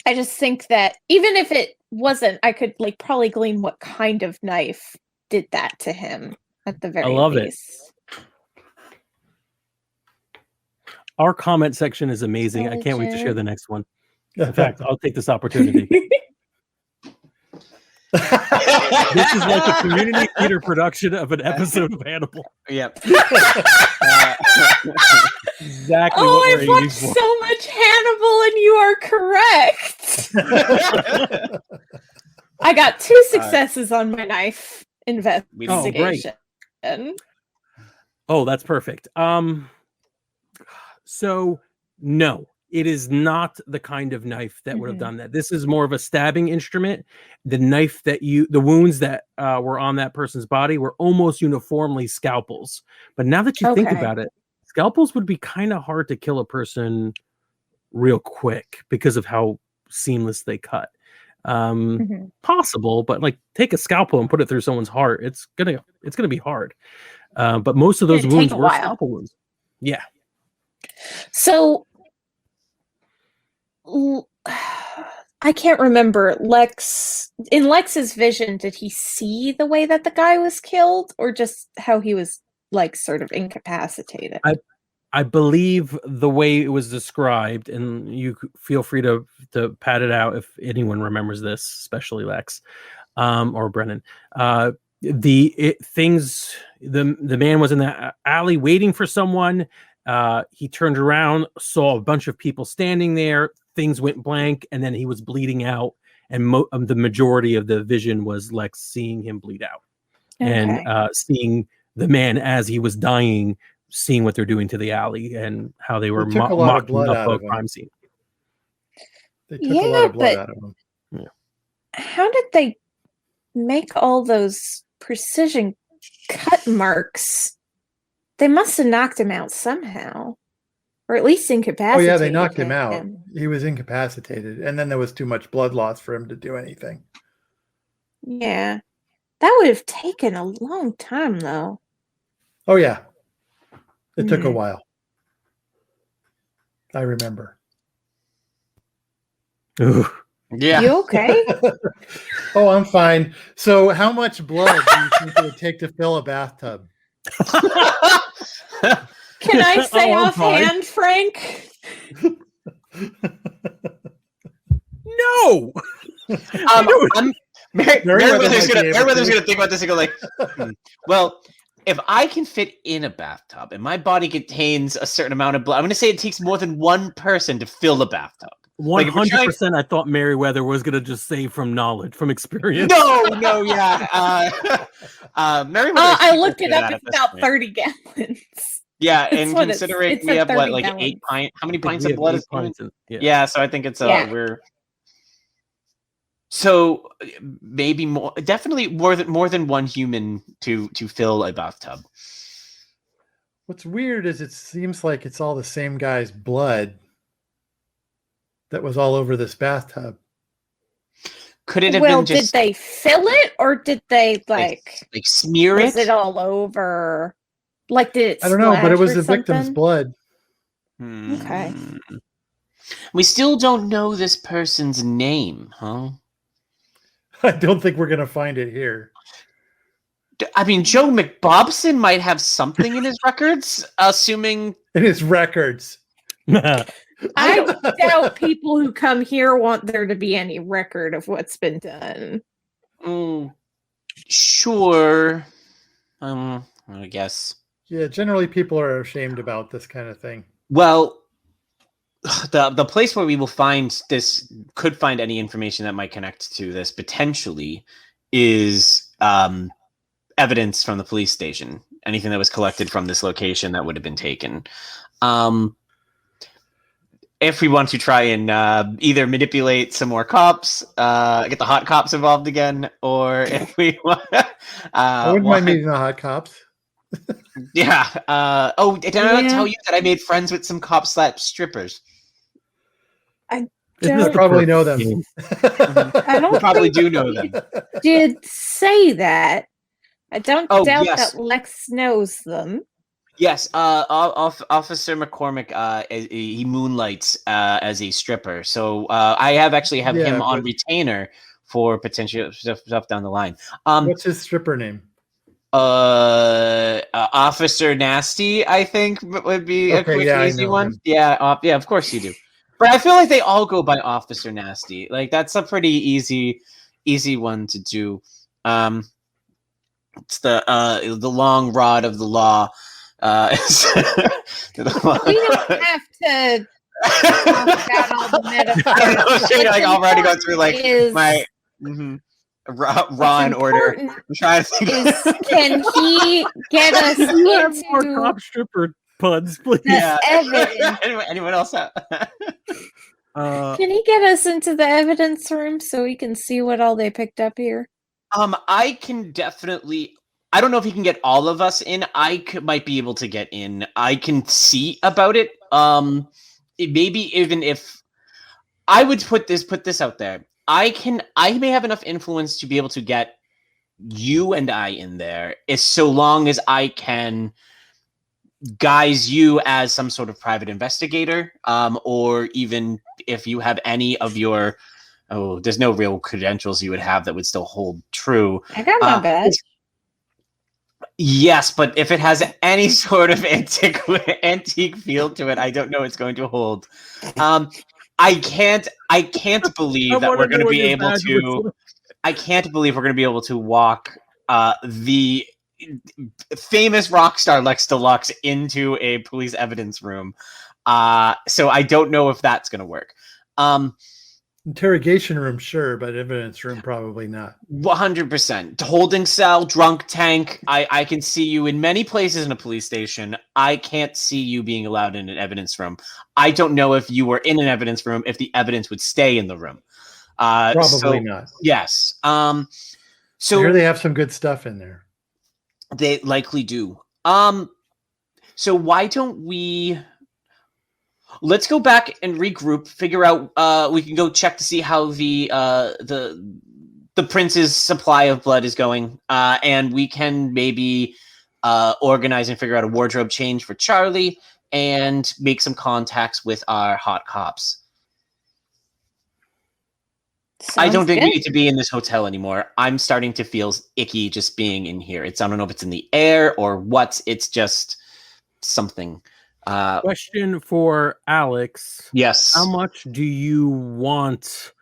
I just think that even if it wasn't, I could probably glean what kind of knife did that to him at the very least. Our comment section is amazing. I can't wait to share the next one. In fact, I'll take this opportunity. This is like a community theater production of an episode of Hannibal. Yep. Exactly. I've watched so much Hannibal, and you are correct. I got 2 successes on my knife investigation. Oh, that's perfect. So no, It is not the kind of knife that would have done that. This is more of a stabbing instrument. The knife the wounds that were on that person's body were almost uniformly scalpels. But now that you think about it, scalpels would be kind of hard to kill a person real quick because of how seamless they cut. Possible, but like take a scalpel and put it through someone's heart. It's gonna be hard. But most of those wounds were scalpel wounds. Yeah. So I can't remember. In Lex's vision, did he see the way that the guy was killed, or just how he was like sort of incapacitated? I believe the way it was described, and you feel free to pat it out if anyone remembers this, especially Lex or Brennan. The man was in the alley waiting for someone. He turned around, saw a bunch of people standing there. Things went blank, and then he was bleeding out. And the majority of the vision was Lex seeing him bleed out, and seeing the man as he was dying, seeing what they're doing to the alley and how they were mocking up a crime scene. They took a lot of blood out of him. Yeah. How did they make all those precision cut marks? They must have knocked him out somehow, or at least incapacitated. Oh yeah, they knocked him out. He was incapacitated, and then there was too much blood loss for him to do anything. Yeah, that would have taken a long time, though. Oh yeah, it took a while. I remember. Ooh. Yeah. You okay? Oh, I'm fine. So, how much blood do you think it would take to fill a bathtub? Can I say offhand, Frank? No. Meriwether's gonna think about this and go like, well, if I can fit in a bathtub and my body contains a certain amount of blood, I'm going to say it takes more than one person to fill the bathtub. 100%. I thought Meriwether was going to just say from knowledge, from experience. No, yeah. Meriwether. I looked it up. It's about 30 gallons. Yeah, and considering we have what, like gallons. 8 pints? How many pints of blood is pints? Yeah, so I think it's we're. So maybe more, definitely more than one human to fill a bathtub. What's weird is it seems like it's all the same guy's blood that was all over this bathtub. Could it have been just? Did they fill it, or did they like smear it? Was it all over? Like did it? I don't know, but it was the something? victim's blood. Okay. We still don't know this person's name, huh? I don't think we're gonna find it here. I mean, Joe McBobson might have something in his records, assuming in his records. I doubt people who come here want there to be any record of what's been done. Sure. I guess. Yeah, generally people are ashamed about this kind of thing. Well, the place where we will find this, could find any information that might connect to this potentially, is evidence from the police station. Anything that was collected from this location that would have been taken. If we want to try and either manipulate some more cops, get the hot cops involved again, or if we want, I wouldn't mind meeting the hot cops. Yeah. Did I not tell you that I made friends with some /strippers? I probably know them. I don't probably do know them. Did say that. I don't doubt yes. that Lex knows them. Yes, Officer McCormick, he moonlights as a stripper. So I have him on retainer for potential stuff down the line. What's his stripper name? Officer Nasty, I think would be a quick, easy one. Him. Yeah, of course you do. But I feel like they all go by Officer Nasty. Like that's a pretty easy one to do. It's the long rod of the law. We don't have to talk about all the metaphors. I don't know, Shane, like already go through like my raw and order. I'm trying to think. Can he get us into more cop stripper puns, please? Yeah. Anyone else have? Can he get us into the evidence room so we can see what all they picked up here? I can definitely. I don't know if he can get all of us in. Might be able to get in. I can see about it. Maybe even if I would put this out there. I may have enough influence to be able to get you and I in there, is so long as I can guise you as some sort of private investigator, or even if you have any of your there's no real credentials you would have that would still hold true. I got my badge. Yes, but if it has any sort of antique feel to it, I don't know it's going to hold. I can't believe that we're going to be able to. I can't believe we're going to be able to walk the famous rock star Lex Deluxe into a police evidence room. So I don't know if that's going to work. Interrogation room, sure, but evidence room, probably not. 100%. Holding cell, drunk tank. I can see you in many places in a police station. I can't see you being allowed in an evidence room. I don't know if you were in an evidence room, if the evidence would stay in the room. Probably not. Yes. So I hear they have some good stuff in there. They likely do. So why don't we... Let's go back and regroup. Figure out. We can go check to see how the prince's supply of blood is going, and we can maybe organize and figure out a wardrobe change for Charlie, and make some contacts with our hot cops. I don't think we need to be in this hotel anymore. I'm starting to feel icky just being in here. I don't know if it's in the air or what. It's just something. Question for Alex. Yes. How much do you want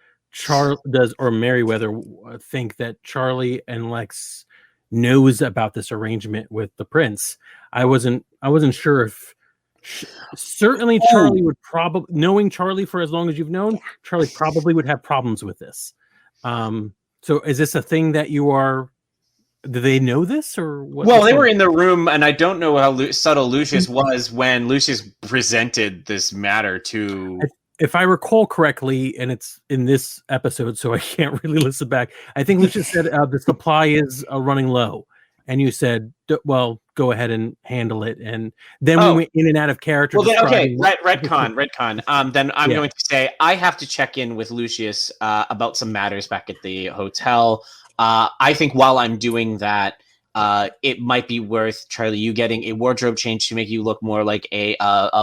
or Merriweather think that Charlie and Lex knows about this arrangement with the prince? I wasn't sure if certainly Charlie would probably, knowing Charlie for as long as you've known, Charlie probably would have problems with this. So is this a thing that you are... Do they know this or what? Well, they were in the room, and I don't know how subtle Lucius was when Lucius presented this matter to... If I recall correctly, and it's in this episode, so I can't really listen back, I think Lucius said the supply is running low. And you said, well, go ahead and handle it. And then we went in and out of character. Well, then, okay, retcon. Then I'm going to say I have to check in with Lucius about some matters back at the hotel. I think while I'm doing that, it might be worth, Charlie, you getting a wardrobe change to make you look more like a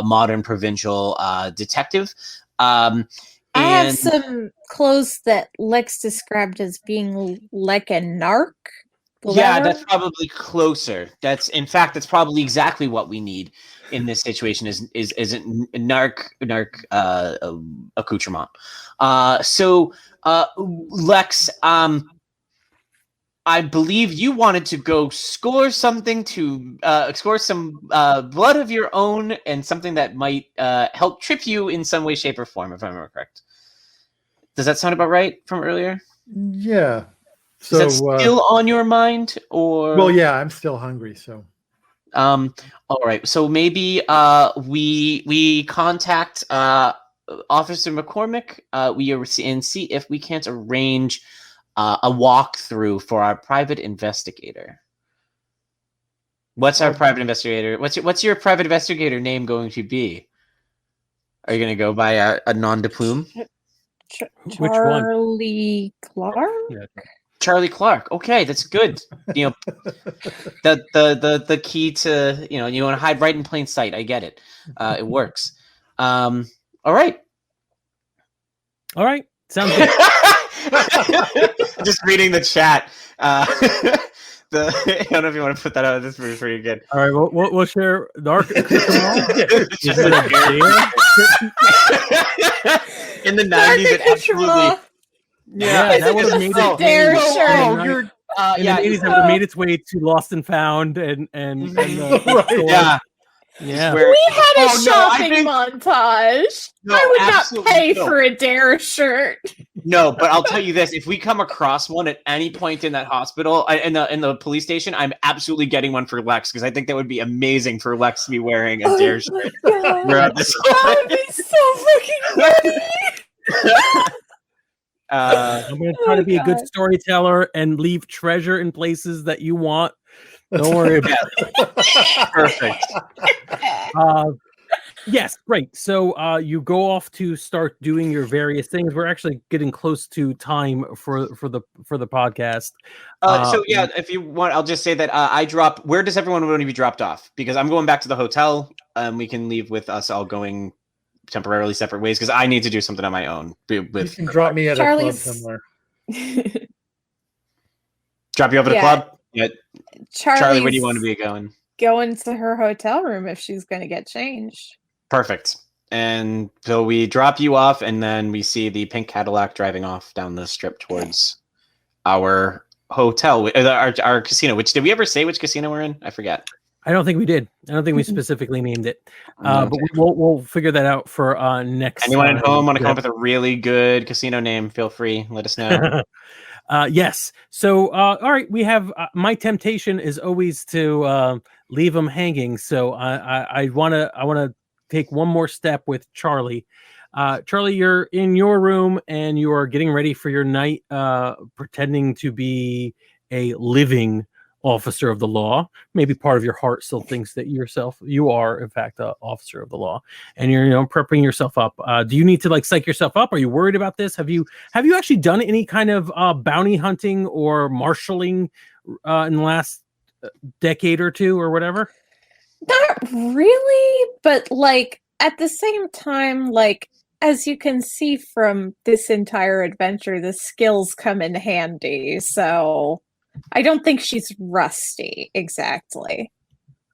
modern provincial detective. I have some clothes that Lex described as being like a narc. Yeah, that's probably closer. That's probably exactly what we need in this situation. Is a narc accoutrement. So Lex, I believe you wanted to go score something to score some blood of your own, and something that might help trip you in some way, shape, or form, if I remember correct. Does that sound about right from earlier? Yeah. So, is that still on your mind, or? Well, yeah, I'm still hungry. So, all right. So maybe we contact Officer McCormick. And see if we can't arrange a walkthrough for our private investigator. What's our private investigator? What's your private investigator name going to be? Are you going to go by a nom de plume? Which one? Charlie Clark. Yeah. Charlie Clark. Okay, that's good. You know, the key to, you want to hide right in plain sight. I get it. It works. All right. Sounds good. Just reading the chat. I don't know if you want to put that out. This is pretty good. All right, we'll share the arc. In the 90s, it absolutely. Yeah, that would have made it. Dare shirt. In the 80s, that would have made its way to Lost and Found, and yeah. Yeah, we had a shopping montage. No, I would not pay no. for a Dare shirt. No, but I'll tell you this: if we come across one at any point in that hospital, in the police station, I'm absolutely getting one for Lex, because I think that would be amazing for Lex to be wearing a Dare shirt. That would be so fucking funny. I'm going to try to be a good storyteller and leave treasure in places that you want. Don't worry about it. Perfect. Yes, great. So you go off to start doing your various things. We're actually getting close to time for the podcast. So yeah, if you want, I'll just say that I drop. Where does everyone want to be dropped off? Because I'm going back to the hotel. We can leave with us all going temporarily separate ways because I need to do something on my own. You can drop me at Charlie's... a club somewhere. Drop you over to the club? Yeah. Charlie, where do you want to be going? Going to her hotel room if she's going to get changed. Perfect. And so we drop you off, and then we see the pink Cadillac driving off down the strip towards our hotel, our casino. Which did we ever say which casino we're in? I forget. I don't think we did. I don't think we specifically named it. But we'll figure that out for next. Anyone at home want to come up with a really good casino name? Feel free. Let us know. Yes. So, all right. We have my temptation is always to leave them hanging. So I want to take one more step with Charlie. Charlie, you're in your room and you are getting ready for your night, pretending to be a living officer of the law. Maybe part of your heart still thinks that you are in fact an officer of the law, and you're prepping yourself up. Do you need to like psych yourself up? Are you worried about this? Have you actually done any kind of bounty hunting or marshaling in the last decade or two or whatever? Not really, but like at the same time, like as you can see from this entire adventure, the skills come in handy. So I don't think she's rusty exactly.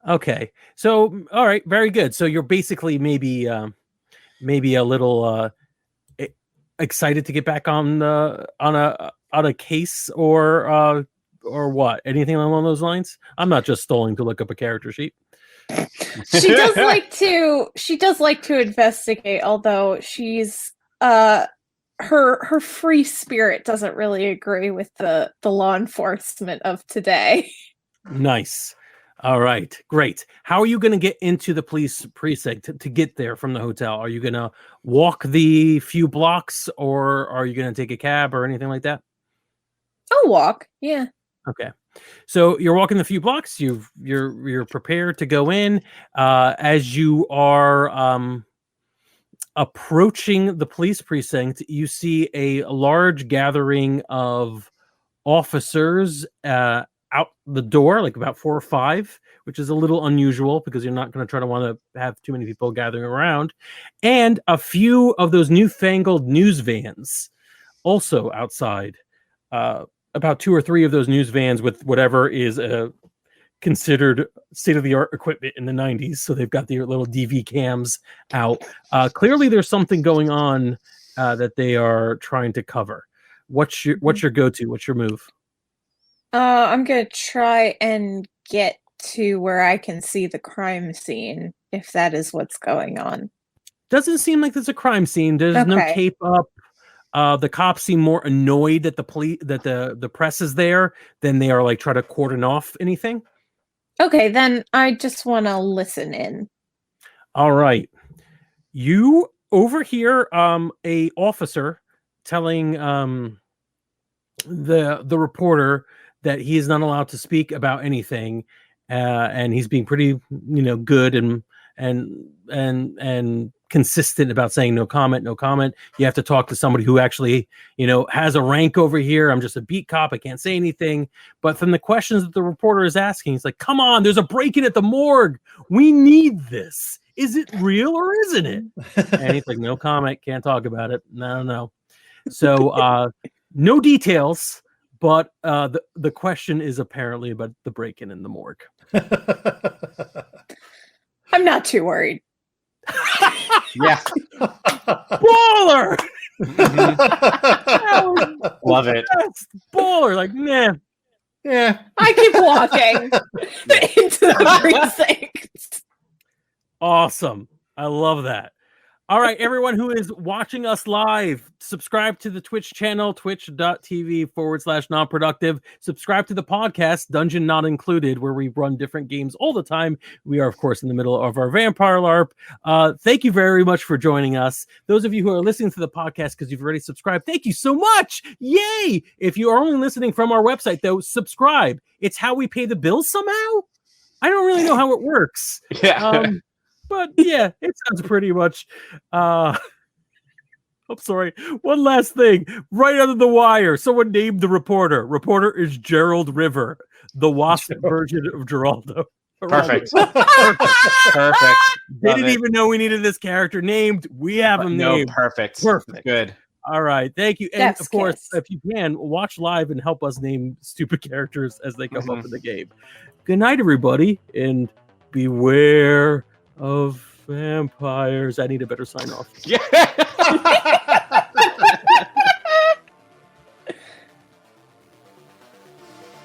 Okay. So, all right. Very good. So you're basically maybe a little excited to get back on a case or what? Anything along those lines? I'm not just stalling to look up a character sheet. She does like to investigate, although she's her free spirit doesn't really agree with the law enforcement of today. Nice. All right, great. How are you going to get into the police precinct to get there from the hotel? Are you going to walk the few blocks, or are you going to take a cab or anything like that? I'll walk. Yeah. Okay. So you're walking the few blocks. You're prepared to go in. As you are approaching the police precinct, you see a large gathering of officers out the door, like about 4 or 5, which is a little unusual because you're not going to try to want to have too many people gathering around, and a few of those newfangled news vans also outside. About 2 or 3 of those news vans with whatever is considered state-of-the-art equipment in the 90s. So they've got their little DV cams out. Clearly there's something going on that they are trying to cover. What's your go-to? What's your move? I'm going to try and get to where I can see the crime scene, if that is what's going on. Doesn't seem like there's a crime scene. There's no tape up. The cops seem more annoyed that the press is there than they are like try to cordon off anything. Okay, then I just want to listen in. All right. You overhear a officer telling the reporter that he is not allowed to speak about anything, and he's being pretty good and consistent about saying no comment. You have to talk to somebody who actually has a rank over here. I'm just a beat cop, I can't say anything. But from the questions that the reporter is asking, he's like, come on, there's a break-in at the morgue, we need this, is it real or isn't it? And he's like, no comment, can't talk about it. No. So no details, but the question is apparently about the break-in in the morgue. I'm not too worried. Yeah. Baller! Love it. That's baller. Like, nah. Yeah. I keep walking into the precinct. Awesome. I love that. All right, everyone who is watching us live, subscribe to the Twitch channel, twitch.tv/nonproductive. Subscribe to the podcast, Dungeon Not Included, where we run different games all the time. We are, of course, in the middle of our vampire LARP. Thank you very much for joining us. Those of you who are listening to the podcast because you've already subscribed, thank you so much. Yay! If you are only listening from our website, though, subscribe. It's how we pay the bills somehow. I don't really know how it works. Yeah. But yeah, it sounds pretty much. I'm sorry. One last thing. Right under the wire, someone named the reporter. Reporter is Gerald River, the wasp version of Geraldo. Perfect. Perfect. Didn't even know we needed this character named. We have him named. Perfect. Perfect. Good. All right. Thank you. And That's of course, kiss. if you can, watch live and help us name stupid characters as they come up in the game. Good night, everybody, and beware of vampires. I need a better sign off. Yeah.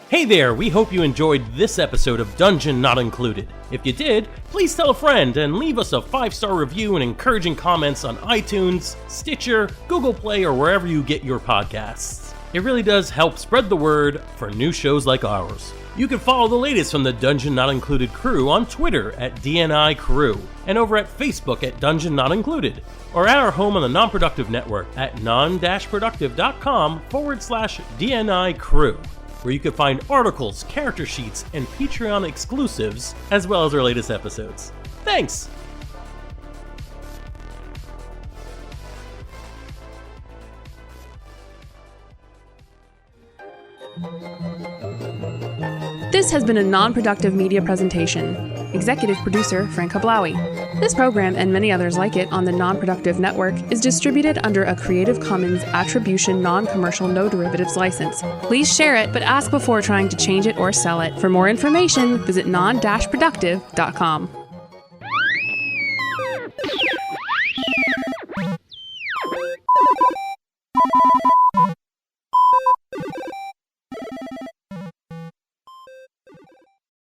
Hey there, we hope you enjoyed this episode of Dungeon Not Included. If you did, please tell a friend and leave us a 5-star review and encouraging comments on iTunes, Stitcher, Google Play, or wherever you get your podcasts. It really does help spread the word for new shows like ours. You can follow the latest from the Dungeon Not Included crew on Twitter at DNI Crew, and over at Facebook at Dungeon Not Included, or at our home on the Non-Productive Network at Non-Productive.com/DNI Crew, where you can find articles, character sheets, and Patreon exclusives, as well as our latest episodes. Thanks! This has been a non-productive media presentation. Executive producer Frank Hablawi. This program and many others like it on the Non-Productive Network is distributed under a Creative Commons Attribution Non-Commercial No Derivatives license. Please share it, but ask before trying to change it or sell it. For more information, visit non-productive.com.